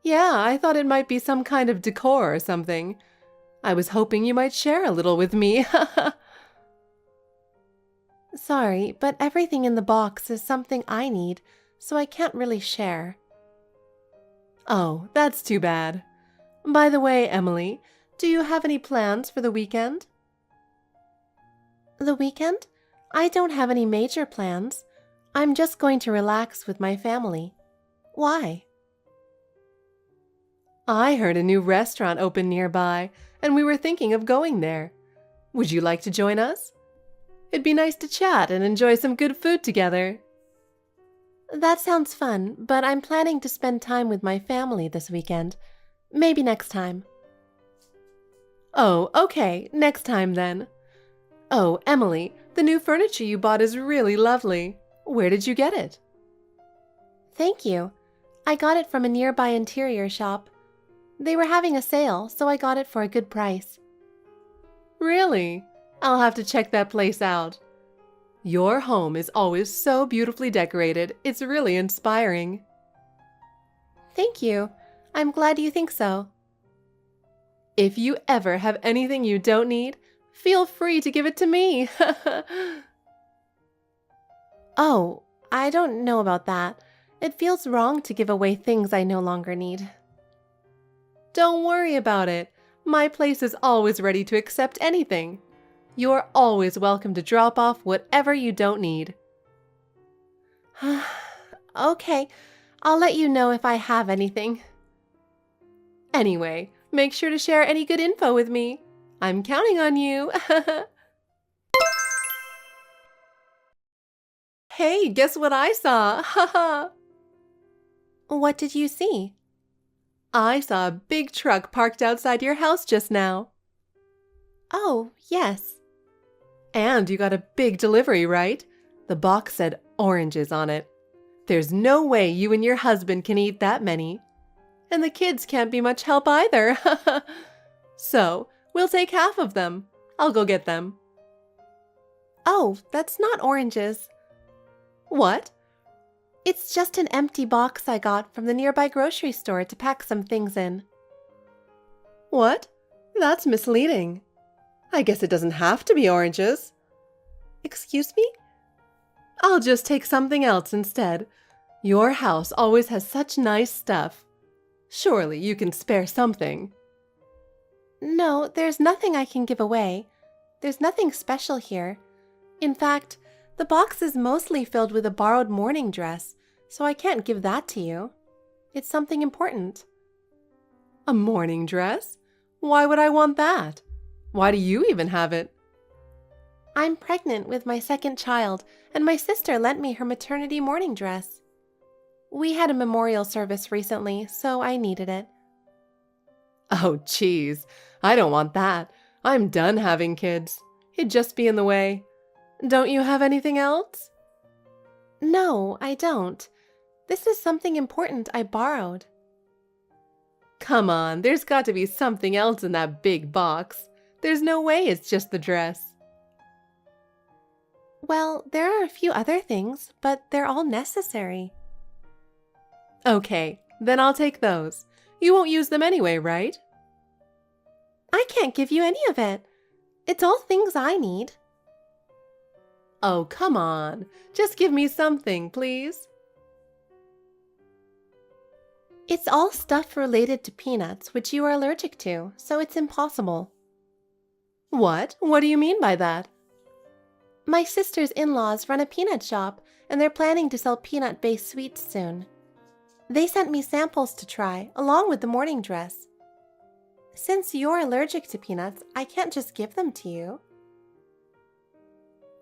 Yeah, I thought it might be some kind of decor or something. I was hoping you might share a little with me. Sorry, but everything in the box is something I need, so I can't really share. Oh, that's too bad. By the way, Emily, do you have any plans for the weekend? The weekend? I don't have any major plans. I'm just going to relax with my family. Why? I heard a new restaurant open nearby, and we were thinking of going there. Would you like to join us? It'd be nice to chat and enjoy some good food together. That sounds fun, but I'm planning to spend time with my family this weekend. Maybe next time. Oh, okay, next time then. Oh, Emily, the new furniture you bought is really lovely. Where did you get it? Thank you. I got it from a nearby interior shop. They were having a sale, so I got it for a good price. Really? I'll have to check that place out. Your home is always so beautifully decorated. It's really inspiring. Thank you. I'm glad you think so. If you ever have anything you don't need, feel free to give it to me. Oh, I don't know about that. It feels wrong to give away things I no longer need. Don't worry about it. My place is always ready to accept anything. You're always welcome to drop off whatever you don't need. Okay, I'll let you know if I have anything. Anyway, make sure to share any good info with me. I'm counting on you. Hey, guess what I saw? What did you see? I saw a big truck parked outside your house just now. Oh, yes. And you got a big delivery, right? The box said oranges on it. There's no way you and your husband can eat that many. And the kids can't be much help either. So, we'll take half of them. I'll go get them. Oh, that's not oranges. What? It's just an empty box I got from the nearby grocery store to pack some things in. What? That's misleading. I guess it doesn't have to be oranges. Excuse me? I'll just take something else instead. Your house always has such nice stuff. Surely you can spare something. No, there's nothing I can give away. There's nothing special here. In fact, the box is mostly filled with a borrowed morning dress, so I can't give that to you. It's something important. A morning dress? Why would I want that? Why do you even have it? I'm pregnant with my second child, and my sister lent me her maternity morning dress. We had a memorial service recently, so I needed it. Oh, geez. I don't want that. I'm done having kids. It'd just be in the way. Don't you have anything else? No, I don't. This is something important I borrowed. Come on, there's got to be something else in that big box. There's no way it's just the dress. Well, there are a few other things, but they're all necessary. Okay, then I'll take those. You won't use them anyway, right? I can't give you any of it. It's all things I need. Oh, come on. Just give me something, please. It's all stuff related to peanuts, which you are allergic to, so it's impossible. What? What do you mean by that? My sister's in-laws run a peanut shop, and they're planning to sell peanut-based sweets soon. They sent me samples to try, along with the morning dress. Since you're allergic to peanuts, I can't just give them to you.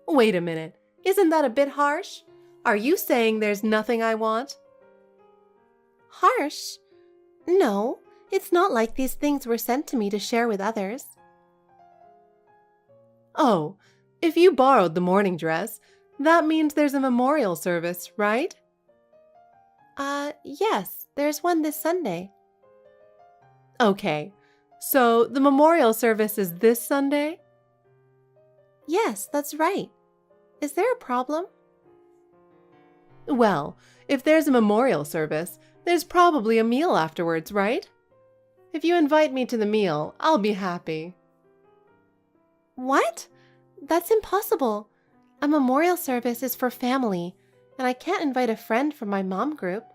Wait a minute. Isn't that a bit harsh? Are you saying there's nothing I want? Harsh? No, it's not like these things were sent to me to share with others. Oh, if you borrowed the morning dress, that means there's a memorial service, right? Yes, there's one this Sunday. Okay, so the memorial service is this Sunday? Yes, that's right. Is there a problem? Well, if there's a memorial service, there's probably a meal afterwards, right? If you invite me to the meal, I'll be happy. What? That's impossible. A memorial service is for family, and I can't invite a friend from my mom group.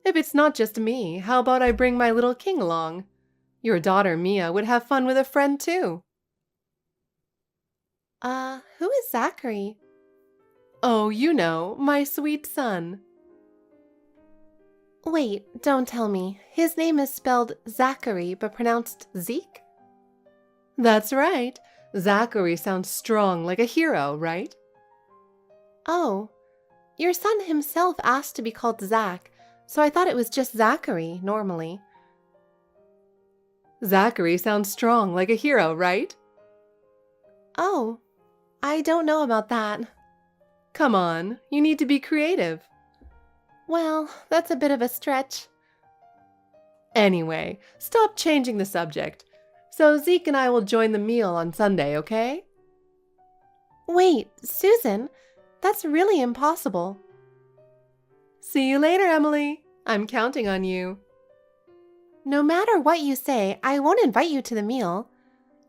If it's not just me, how about I bring my little king along? Your daughter Mia would have fun with a friend too. Who is Zachary? Oh, you know, my sweet son. Wait, don't tell me. His name is spelled Zachary, but pronounced Zeke? That's right. Zachary sounds strong like a hero, right? Oh, your son himself asked to be called Zach, so I thought it was just Zachary, normally. Zachary sounds strong like a hero, right? Oh, I don't know about that. Come on, you need to be creative. Well, that's a bit of a stretch. Anyway, stop changing the subject. So Zeke and I will join the meal on Sunday, okay? Wait, Susan, that's really impossible. See you later, Emily. I'm counting on you. No matter what you say, I won't invite you to the meal.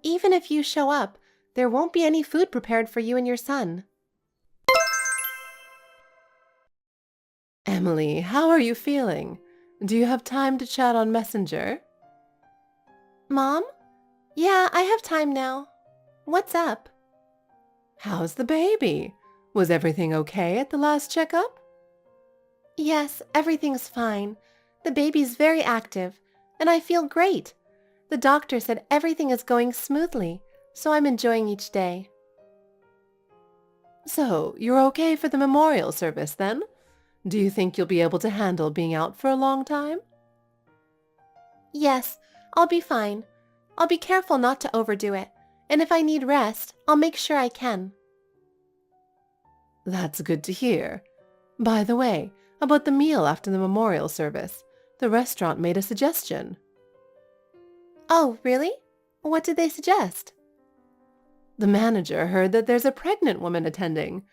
Even if you show up, there won't be any food prepared for you and your son. Emily, how are you feeling? Do you have time to chat on Messenger? Mom? Yeah, I have time now. What's up? How's the baby? Was everything okay at the last checkup? Yes, everything's fine. The baby's very active, and I feel great. The doctor said everything is going smoothly, so I'm enjoying each day. So, you're okay for the memorial service then? Do you think you'll be able to handle being out for a long time? Yes, I'll be fine. I'll be careful not to overdo it. and if I need rest, I'll make sure I can. That's good to hear. By the way, about the meal after the memorial service, the restaurant made a suggestion. Oh, really? What did they suggest? The manager heard that there's a pregnant woman attending.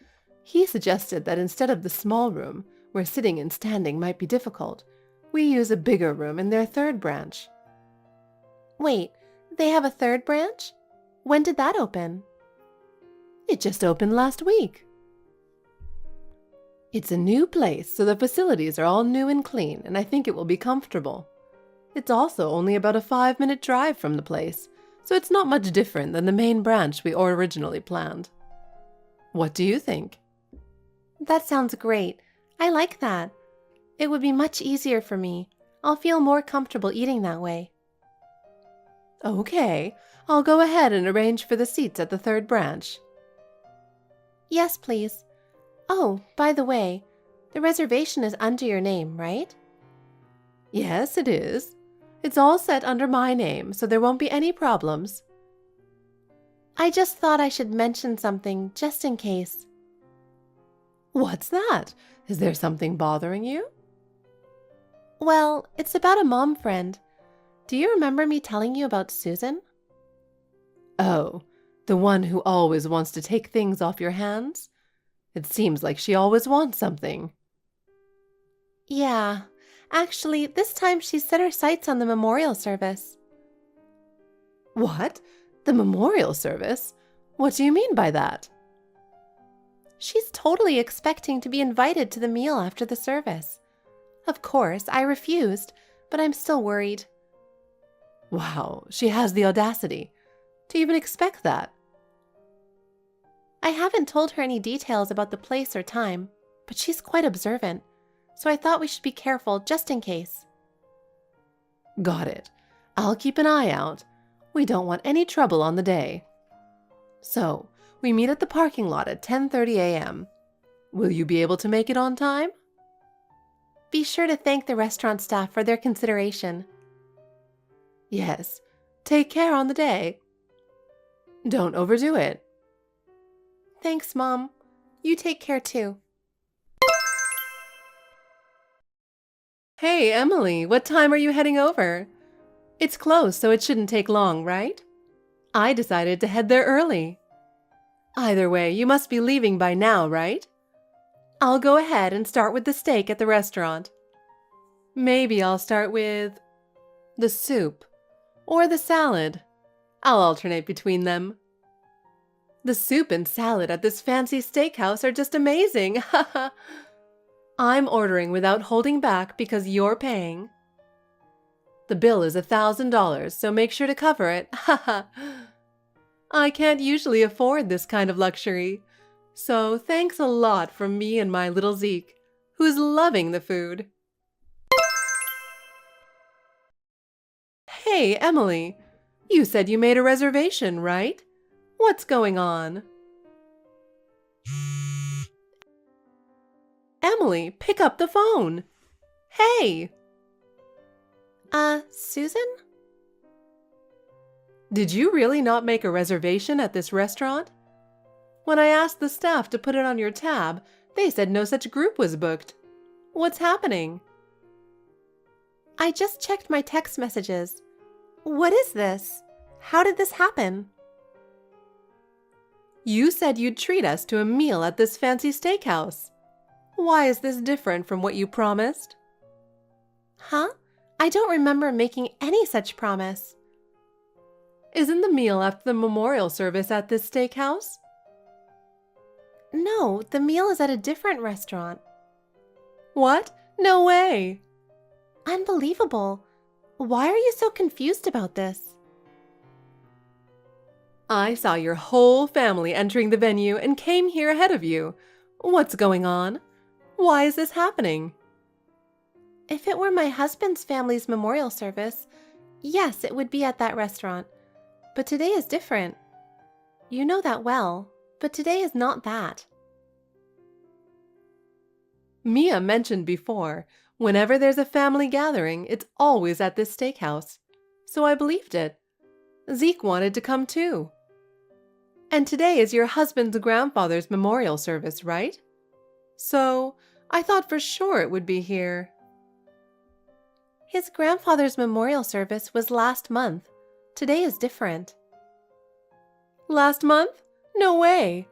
He suggested that instead of the small room, where sitting and standing might be difficult, we use a bigger room in their third branch. Wait, they have a third branch? When did that open? It just opened last week. It's a new place, so the facilities are all new and clean, and I think it will be comfortable. It's also only about a 5-minute drive from the place, so it's not much different than the main branch we originally planned. What do you think? That sounds great. I like that. It would be much easier for me. I'll feel more comfortable eating that way. Okay, I'll go ahead and arrange for the seats at the third branch. Yes, please. Oh, by the way, the reservation is under your name, right? Yes, it is. It's all set under my name, so there won't be any problems. I just thought I should mention something just in case. What's that? Is there something bothering you? Well, it's about a mom friend. Do you remember me telling you about Susan? Oh, the one who always wants to take things off your hands? It seems like she always wants something. Yeah, actually, this time she's set her sights on the memorial service. What? The memorial service? What do you mean by that? She's totally expecting to be invited to the meal after the service. Of course, I refused, but I'm still worried. Wow, she has the audacity to even expect that. I haven't told her any details about the place or time, but she's quite observant, so I thought we should be careful just in case. Got it. I'll keep an eye out. We don't want any trouble on the day. So, we meet at the parking lot at 10:30 a.m. Will you be able to make it on time? Be sure to thank the restaurant staff for their consideration. Yes. Take care on the day. Don't overdo it. Thanks, Mom. You take care too. Hey, Emily, what time are you heading over? It's close, so it shouldn't take long, right? I decided to head there early. Either way, you must be leaving by now, right? I'll go ahead and start with the steak at the restaurant. Maybe I'll start with the soup or the salad. I'll alternate between them. The soup and salad at this fancy steakhouse are just amazing. Haha. I'm ordering without holding back because you're paying. The bill is $1,000, so make sure to cover it. Haha. I can't usually afford this kind of luxury, so thanks a lot from me and my little Zeke, who's loving the food. Hey, Emily, you said you made a reservation, right? What's going on? Emily, pick up the phone. Hey! Susan? Did you really not make a reservation at this restaurant? When I asked the staff to put it on your tab, they said no such group was booked. What's happening? I just checked my text messages. What is this? How did this happen? You said you'd treat us to a meal at this fancy steakhouse. Why is this different from what you promised? Huh? I don't remember making any such promise. Isn't the meal after the memorial service at this steakhouse? No, the meal is at a different restaurant. What? No way! Unbelievable. Why are you so confused about this? I saw your whole family entering the venue and came here ahead of you. What's going on? Why is this happening? If it were my husband's family's memorial service, yes, it would be at that restaurant. But today is different. You know that well, but today is not that. Mia mentioned before, whenever there's a family gathering, it's always at this steakhouse. So I believed it. Zeke wanted to come too. And today is your husband's grandfather's memorial service, right? So, I thought for sure it would be here. His grandfather's memorial service was last month. Today is different. Last month? No way!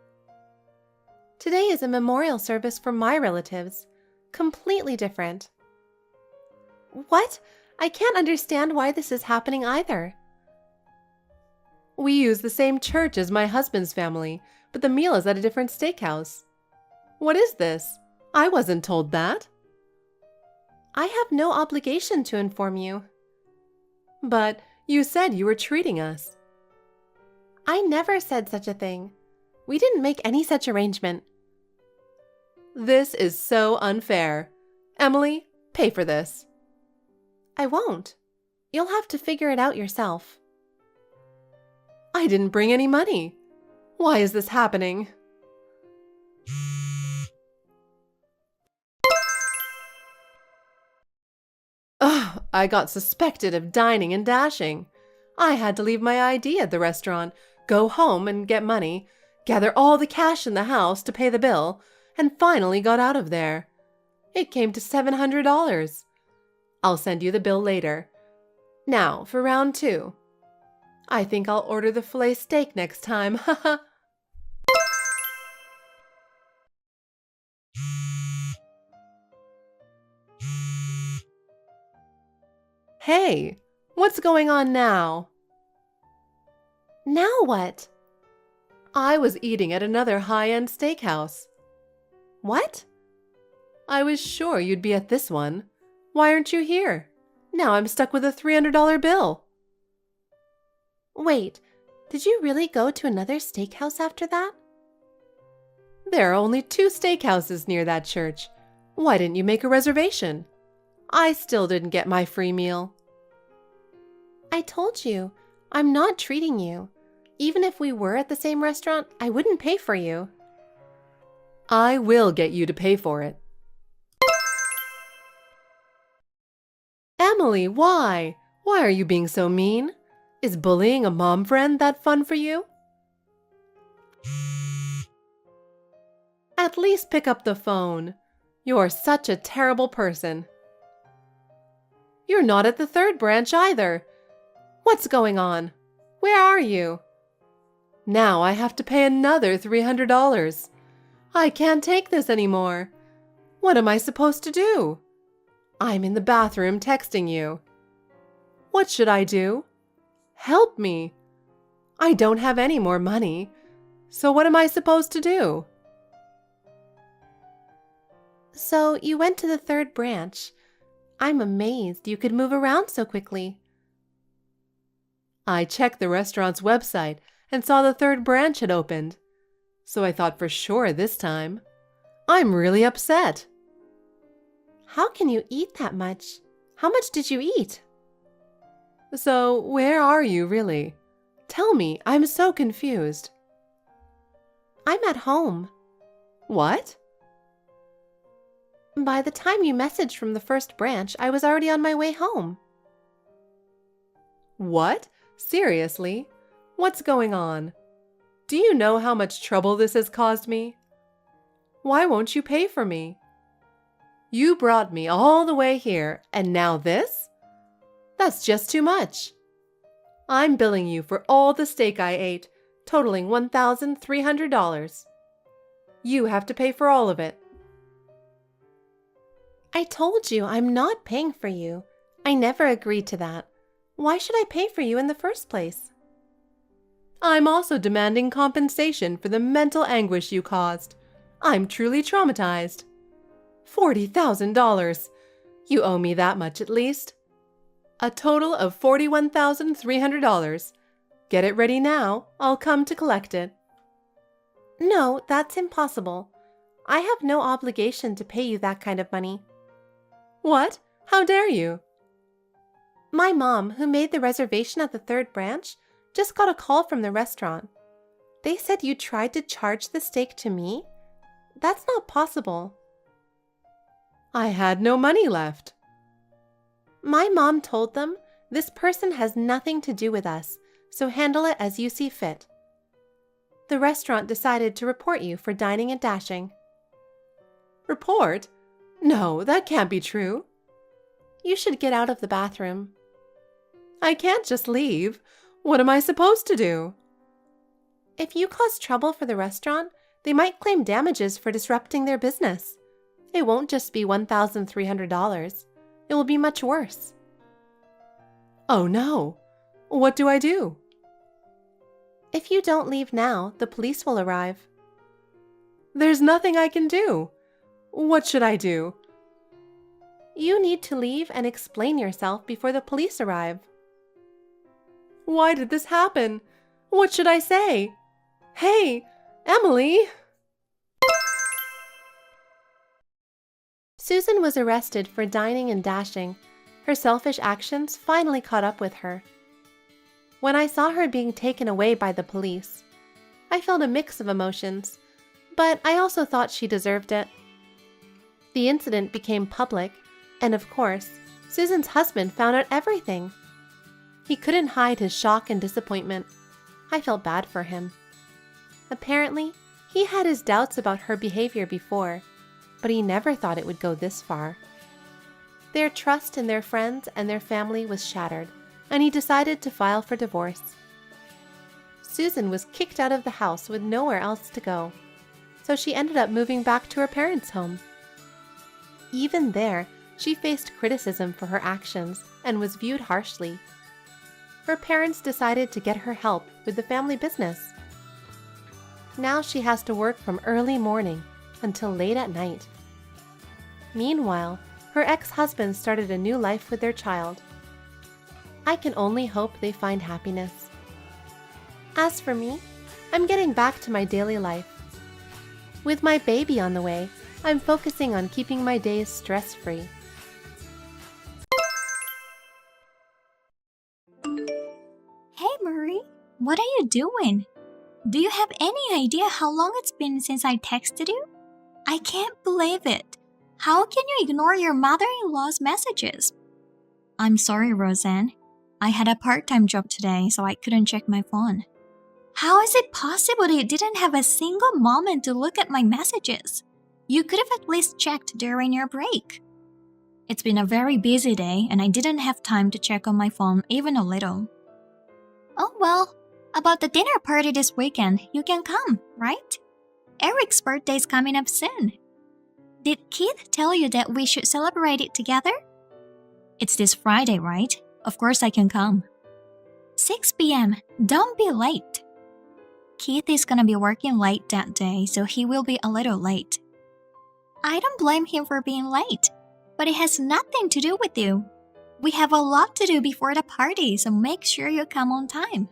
Today is a memorial service for my relatives. Completely different. What? I can't understand why this is happening either. We use the same church as my husband's family, but the meal is at a different steakhouse. What is this? I wasn't told that. I have no obligation to inform you. But you said you were treating us. I never said such a thing. We didn't make any such arrangement. This is so unfair. Emily, pay for this. I won't. You'll have to figure it out yourself. I didn't bring any money. Why is this happening? Ugh, I got suspected of dining and dashing. I had to leave my ID at the restaurant, go home and get money, gather all the cash in the house to pay the bill, and finally got out of there. It came to $700. I'll send you the bill later. Now, for round 2. I think I'll order the filet steak next time, haha. Hey, what's going on now? Now what? I was eating at another high-end steakhouse. What? I was sure you'd be at this one. Why aren't you here? Now I'm stuck with a $300 bill. Wait, did you really go to another steakhouse after that? There are only 2 steakhouses near that church. Why didn't you make a reservation? I still didn't get my free meal. I told you, I'm not treating you. Even if we were at the same restaurant, I wouldn't pay for you. I will get you to pay for it. Emily, why? Why are you being so mean? Is bullying a mom friend that fun for you? At least pick up the phone. You're such a terrible person. You're not at the 3rd branch either. What's going on? Where are you? Now I have to pay another $300. I can't take this anymore. What am I supposed to do? I'm in the bathroom texting you. What should I do? Help me. I don't have any more money. So what am I supposed to do? So you went to the 3rd branch. I'm amazed you could move around so quickly. I checked the restaurant's website and saw the 3rd branch had opened. So I thought for sure this time. I'm really upset. How can you eat that much? How much did you eat? So where are you really? Tell me, I'm so confused. I'm at home. What? By the time you messaged from the 1st branch, I was already on my way home. What? Seriously? What's going on? Do you know how much trouble this has caused me? Why won't you pay for me? You brought me all the way here, and now this? That's just too much. I'm billing you for all the steak I ate, totaling $1,300. You have to pay for all of it. I told you I'm not paying for you. I never agreed to that. Why should I pay for you in the first place? I'm also demanding compensation for the mental anguish you caused. I'm truly traumatized. $40,000. You owe me that much at least. A total of $41,300. Get it ready now. I'll come to collect it. No, that's impossible. I have no obligation to pay you that kind of money. What? How dare you? My mom, who made the reservation at the 3rd branch, just got a call from the restaurant. They said you tried to charge the steak to me. That's not possible. I had no money left. My mom told them this person has nothing to do with us, so handle it as you see fit. The restaurant decided to report you for dining and dashing. Report? No, that can't be true. You should get out of the bathroom. I can't just leave. What am I supposed to do? If you cause trouble for the restaurant, they might claim damages for disrupting their business. It won't just be $1,300. It will be much worse. Oh no. What do I do? If you don't leave now, the police will arrive. There's nothing I can do. What should I do? You need to leave and explain yourself before the police arrive. Why did this happen? What should I say? Hey, Emily! Susan was arrested for dining and dashing. Her selfish actions finally caught up with her. When I saw her being taken away by the police, I felt a mix of emotions, but I also thought she deserved it. The incident became public, and of course, Susan's husband found out everything. He couldn't hide his shock and disappointment. I felt bad for him. Apparently, he had his doubts about her behavior before, but he never thought it would go this far. Their trust in their friends and their family was shattered, and he decided to file for divorce. Susan was kicked out of the house with nowhere else to go, so she ended up moving back to her parents' home. Even there, she faced criticism for her actions and was viewed harshly. Her parents decided to get her help with the family business. Now she has to work from early morning until late at night. Meanwhile, her ex-husband started a new life with their child. I can only hope they find happiness. As for me, I'm getting back to my daily life. With my baby on the way, I'm focusing on keeping my days stress-free. Hey Marie, what are you doing? Do you have any idea how long it's been since I texted you? I can't believe it. How can you ignore your mother-in-law's messages? I'm sorry, Roseanne. I had a part-time job today, so I couldn't check my phone. How is it possible that you didn't have a single moment to look at my messages? You could have at least checked during your break. It's been a very busy day, and I didn't have time to check on my phone even a little. Oh well, about the dinner party this weekend, you can come, right? Eric's birthday's coming up soon. Did Keith tell you that we should celebrate it together? It's this Friday, right? Of course I can come. 6 p.m. Don't be late. Keith is gonna be working late that day, so he will be a little late. I don't blame him for being late, but it has nothing to do with you. We have a lot to do before the party, so make sure you come on time.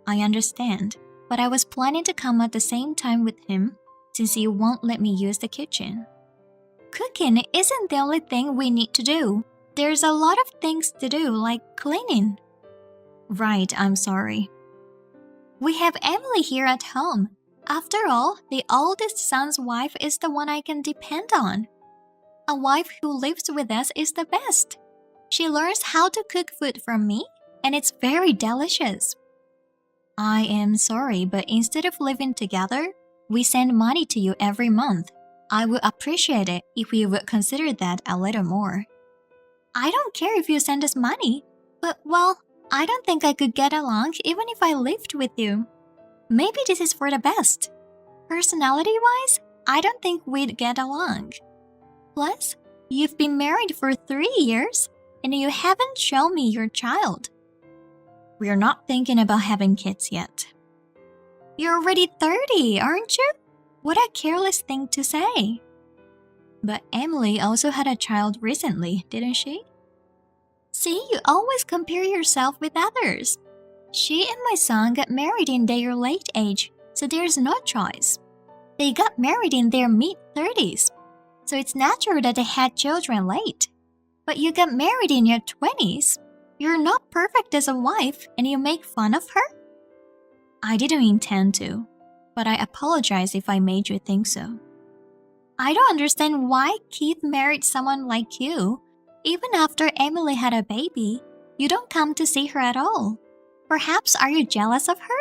I understand, but I was planning to come at the same time with him since you won't let me use the kitchen. Cooking isn't the only thing we need to do. There's a lot of things to do, like cleaning. Right, I'm sorry. We have Emily here at home. After all, the oldest son's wife is the one I can depend on. A wife who lives with us is the best. She learns how to cook food from me, and it's very delicious. I am sorry, but instead of living together, we send money to you every month. I would appreciate it if you would consider that a little more. I don't care if you send us money, but well, I don't think I could get along even if I lived with you. Maybe this is for the best. Personality-wise, I don't think we'd get along. Plus, you've been married for 3 years, and you haven't shown me your child. We're not thinking about having kids yet. You're already 30, aren't you? What a careless thing to say. But Emily also had a child recently, didn't she? See, you always compare yourself with others. She and my son got married in their late age, so there's no choice. They got married in their mid-30s, so it's natural that they had children late. But you got married in your 20s. You're not perfect as a wife, and you make fun of her? I didn't intend to, but I apologize if I made you think so. I don't understand why Keith married someone like you. Even after Emily had a baby, you don't come to see her at all. Perhaps are you jealous of her?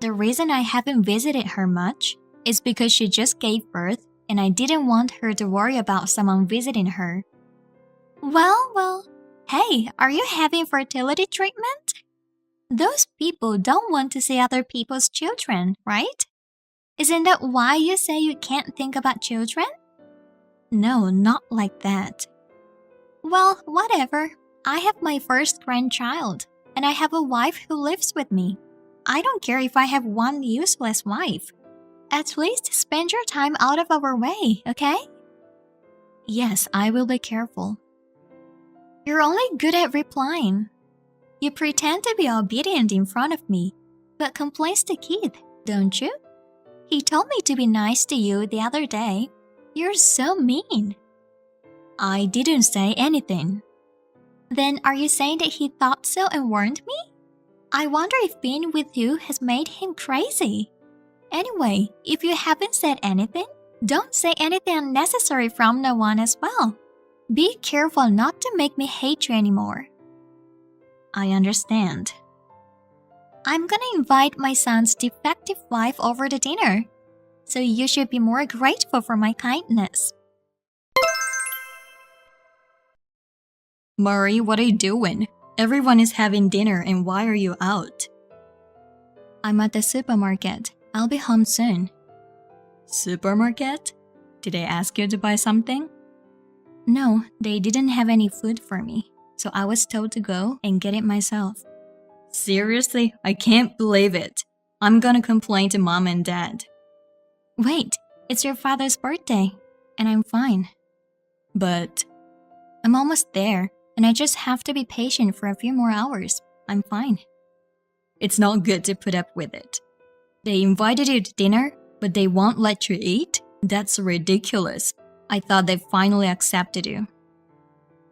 The reason I haven't visited her much is because she just gave birth and I didn't want her to worry about someone visiting her. Well, hey, are you having fertility treatment? Those people don't want to see other people's children, right? Isn't that why you say you can't think about children? No, not like that. Well, whatever. I have my first grandchild, and I have a wife who lives with me. I don't care if I have one useless wife. At least spend your time out of our way, okay? Yes, I will be careful. You're only good at replying. You pretend to be obedient in front of me, but complains to Keith, don't you? He told me to be nice to you the other day. You're so mean. I didn't say anything. Then are you saying that he thought so and warned me? I wonder if being with you has made him crazy. Anyway, if you haven't said anything, don't say anything unnecessary from now on as well. Be careful not to make me hate you anymore. I understand. I'm gonna invite my son's defective wife over to dinner, so you should be more grateful for my kindness. Murray, what are you doing? Everyone is having dinner and why are you out? I'm at the supermarket. I'll be home soon. Supermarket? Did they ask you to buy something? No, they didn't have any food for me, so I was told to go and get it myself. Seriously? I can't believe it. I'm gonna complain to mom and dad. Wait, it's your father's birthday, and I'm fine. But I'm almost there, and I just have to be patient for a few more hours. I'm fine. it's not good to put up with it. They invited you to dinner, but they won't let you eat? That's ridiculous. I thought they finally accepted you.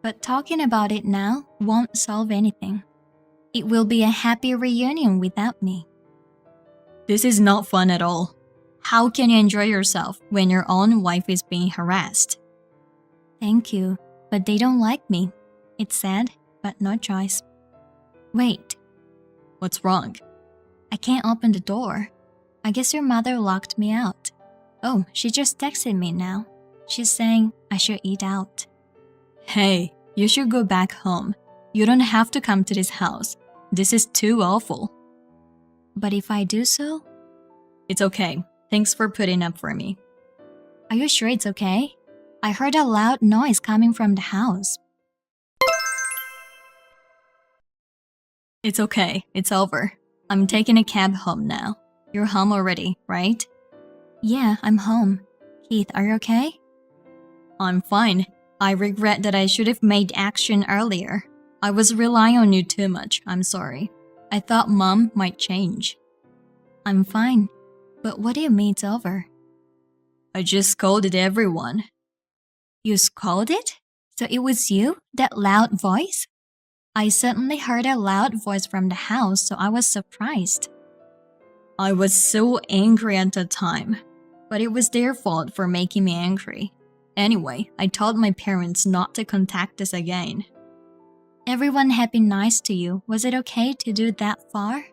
But talking about it now won't solve anything. It will be a happy reunion without me. This is not fun at all. How can you enjoy yourself when your own wife is being harassed? Thank you, but they don't like me. It's sad, but no choice. Wait, What's wrong? I can't open the door. I guess your mother locked me out. Oh, she just texted me now. She's saying I should eat out. Hey, you should go back home. You don't have to come to this house. This is too awful. But if I do so? It's okay. Thanks for putting up for me. Are you sure it's okay? I heard a loud noise coming from the house. It's okay. It's over. I'm taking a cab home now. You're home already, right? Yeah, I'm home. Keith, are you okay? I'm fine. I regret that I should have made action earlier. I was relying on you too much. I'm sorry. I thought Mom might change. I'm fine. But what do you mean it's over? I just scolded everyone. You scolded? So it was you, that loud voice? I suddenly heard a loud voice from the house, so I was surprised. I was so angry at the time, but it was their fault for making me angry. Anyway, I told my parents not to contact us again. Everyone had been nice to you. Was it okay to do that far?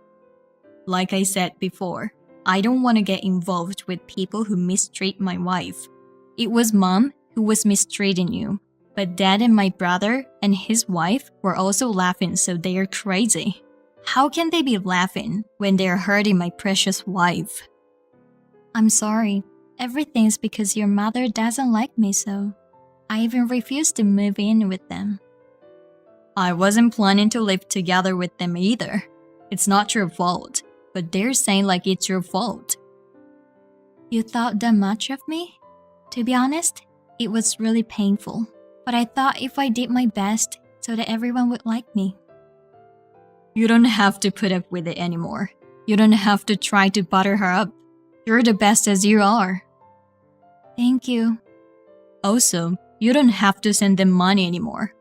Like I said before, I don't want to get involved with people who mistreat my wife. It was Mom who was mistreating you, but Dad and my brother and his wife were also laughing, so they are crazy. How can they be laughing when they are hurting my precious wife? I'm sorry. Everything's because your mother doesn't like me, so I even refused to move in with them. I wasn't planning to live together with them either. It's not your fault, but they're saying like it's your fault. You thought that much of me? To be honest, it was really painful. But I thought if I did my best so that everyone would like me. You don't have to put up with it anymore. You don't have to try to butter her up. You're the best as you are. Thank you. Also, you don't have to send them money anymore.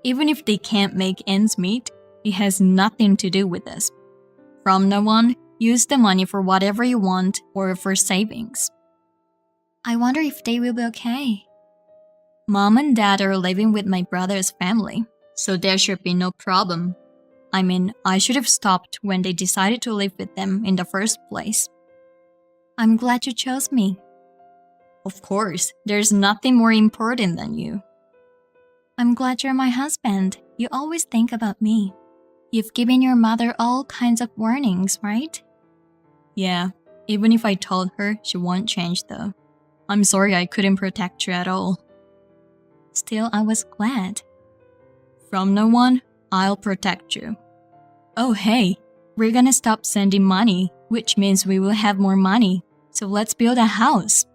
Even if they can't make ends meet, it has nothing to do with us. From now on, use the money for whatever you want or for savings. I wonder if they will be okay. Mom and Dad are living with my brother's family, so there should be no problem. I mean, I should have stopped when they decided to live with them in the first place. I'm glad you chose me. Of course, there's nothing more important than you. I'm glad you're my husband. You always think about me. You've given your mother all kinds of warnings, right? Yeah, even if I told her, she won't change though. I'm sorry I couldn't protect you at all. Still, I was glad. From now on, I'll protect you. Oh hey, we're gonna stop sending money, which means we will have more money. So let's build a house.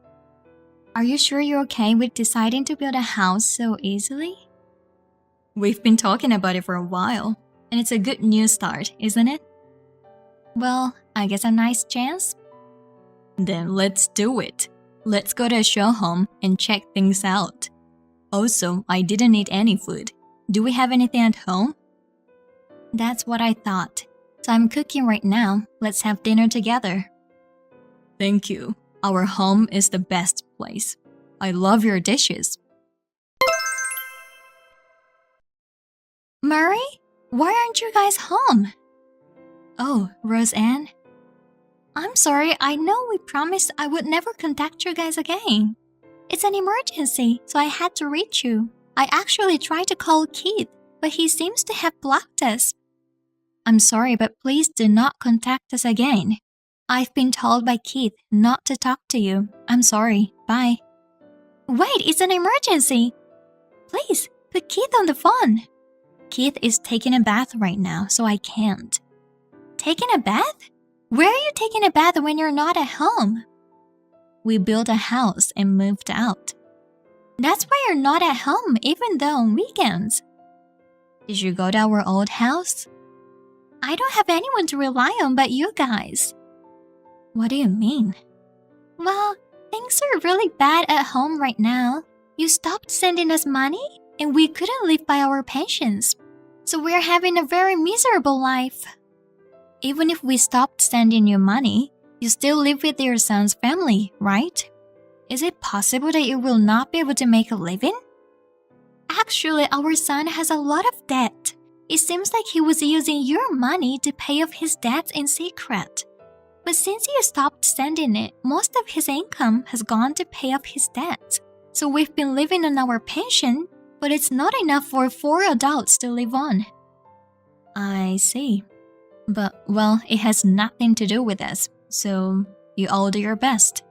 Are you sure you're okay with deciding to build a house so easily? We've been talking about it for a while, and it's a good new start, isn't it? Well, I guess a nice chance. Then let's do it. Let's go to a show home and check things out. Also, I didn't eat any food. Do we have anything at home? That's what I thought. So I'm cooking right now. Let's have dinner together. Thank you. Our home is the best place. I love your dishes. Murray, why aren't you guys home? Oh, Roseanne? I'm sorry, I know we promised I would never contact you guys again. It's an emergency, so I had to reach you. I actually tried to call Keith, but he seems to have blocked us. I'm sorry, but please do not contact us again. I've been told by Keith not to talk to you. I'm sorry. Bye. Wait, it's an emergency. Please, put Keith on the phone. Keith is taking a bath right now, so I can't. Taking a bath? Where are you taking a bath when you're not at home? We built a house and moved out. That's why you're not at home, even though on weekends. Did you go to our old house? I don't have anyone to rely on but you guys. What do you mean? Well, things are really bad at home right now. You stopped sending us money, and we couldn't live by our pensions. So we're having a very miserable life. Even if we stopped sending you money, you still live with your son's family, right? Is it possible that you will not be able to make a living? Actually, our son has a lot of debt. It seems like he was using your money to pay off his debts in secret. But since you stopped sending it, most of his income has gone to pay off his debts. So we've been living on our pension, but it's not enough for 4 adults to live on. I see. But, well, it has nothing to do with us, so you all do your best.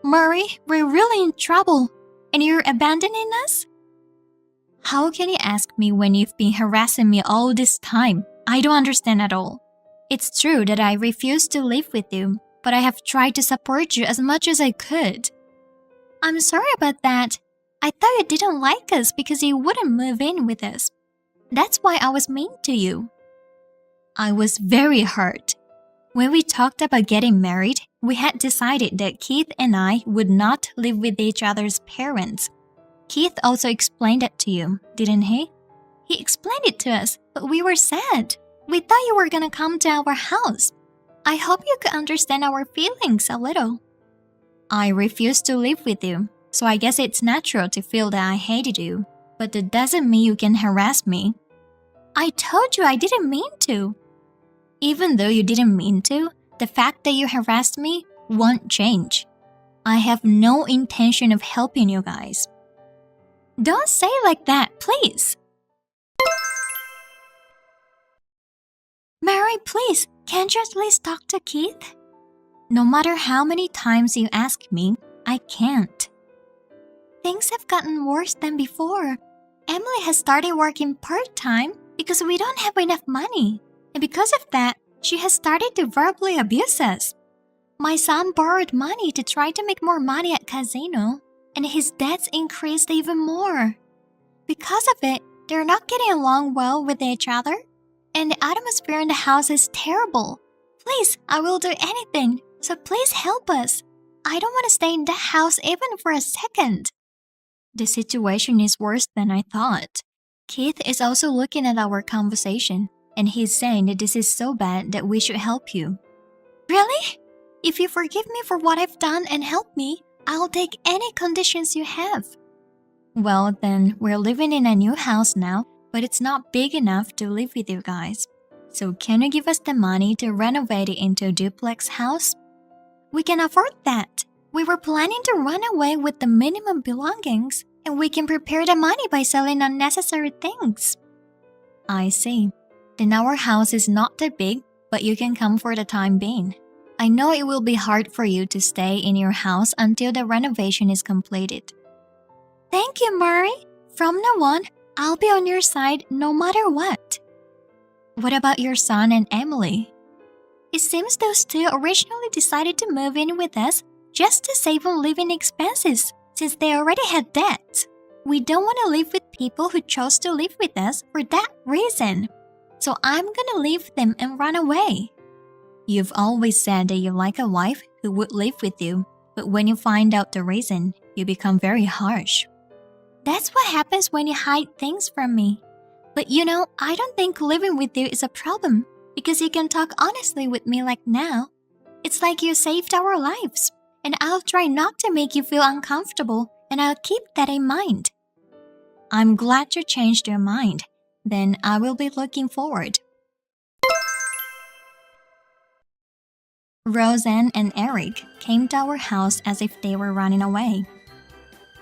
Murray, we're really in trouble, and you're abandoning us? How can you ask me when you've been harassing me all this time? I don't understand at all. It's true that I refuse to live with you, but I have tried to support you as much as I could. I'm sorry about that. I thought you didn't like us because you wouldn't move in with us. That's why I was mean to you. I was very hurt. When we talked about getting married, we had decided that Keith and I would not live with each other's parents. Keith also explained it to you, didn't he? He explained it to us, but we were sad. We thought you were gonna come to our house. I hope you could understand our feelings a little. I refused to live with you, so I guess it's natural to feel that I hated you. But that doesn't mean you can harass me. I told you I didn't mean to. Even though you didn't mean to, the fact that you harassed me won't change. I have no intention of helping you guys. Don't say it like that, please. Mary, please, can't you at least talk to Keith? No matter how many times you ask me, I can't. Things have gotten worse than before. Emily has started working part-time because we don't have enough money. And because of that, she has started to verbally abuse us. My son borrowed money to try to make more money at casino, and his debts increased even more. Because of it, they're not getting along well with each other, and the atmosphere in the house is terrible. Please, I will do anything, so please help us. I don't want to stay in the house even for a second. The situation is worse than I thought. Keith is also looking at our conversation, and he's saying that this is so bad that we should help you. Really? If you forgive me for what I've done and help me, I'll take any conditions you have. Well, then, we're living in a new house now, but it's not big enough to live with you guys. So can you give us the money to renovate it into a duplex house? We can afford that. We were planning to run away with the minimum belongings, and we can prepare the money by selling unnecessary things. I see. Then our house is not that big, but you can come for the time being. I know it will be hard for you to stay in your house until the renovation is completed. Thank you, Murray. From now on, I'll be on your side no matter what. What about your son and Emily? It seems those two originally decided to move in with us just to save on living expenses, since they already had debts. We don't want to live with people who chose to live with us for that reason. So I'm gonna leave them and run away. You've always said that you like a wife who would live with you, but when you find out the reason, you become very harsh. That's what happens when you hide things from me. But I don't think living with you is a problem, because you can talk honestly with me like now. It's like you saved our lives, and I'll try not to make you feel uncomfortable, and I'll keep that in mind. I'm glad you changed your mind. Then I will be looking forward. Roseanne and Eric came to our house as if they were running away.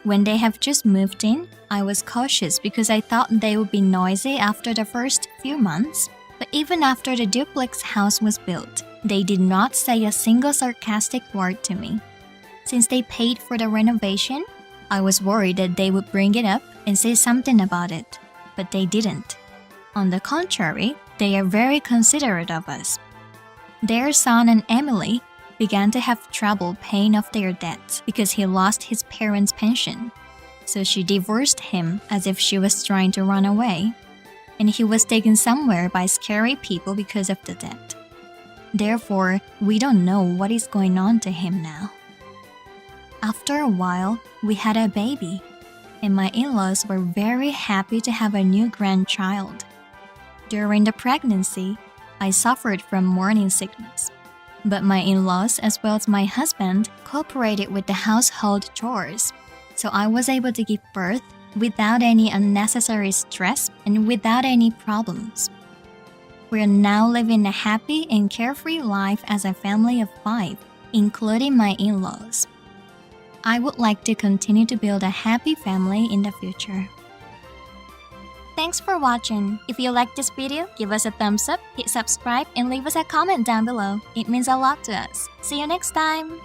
When they have just moved in, I was cautious because I thought they would be noisy after the first few months. But even after the duplex house was built, they did not say a single sarcastic word to me. Since they paid for the renovation, I was worried that they would bring it up and say something about it, but they didn't. On the contrary, they are very considerate of us. Their son and Emily began to have trouble paying off their debts because he lost his parents' pension. So she divorced him as if she was trying to run away, and he was taken somewhere by scary people because of the debt. Therefore, we don't know what is going on to him now. After a while, we had a baby, and my in-laws were very happy to have a new grandchild. During the pregnancy, I suffered from morning sickness, but my in-laws as well as my husband cooperated with the household chores, so I was able to give birth without any unnecessary stress and without any problems. We are now living a happy and carefree life as a family of 5, including my in-laws. I would like to continue to build a happy family in the future. Thanks for watching. If you liked this video, give us a thumbs up, hit subscribe, and leave us a comment down below. It means a lot to us. See you next time!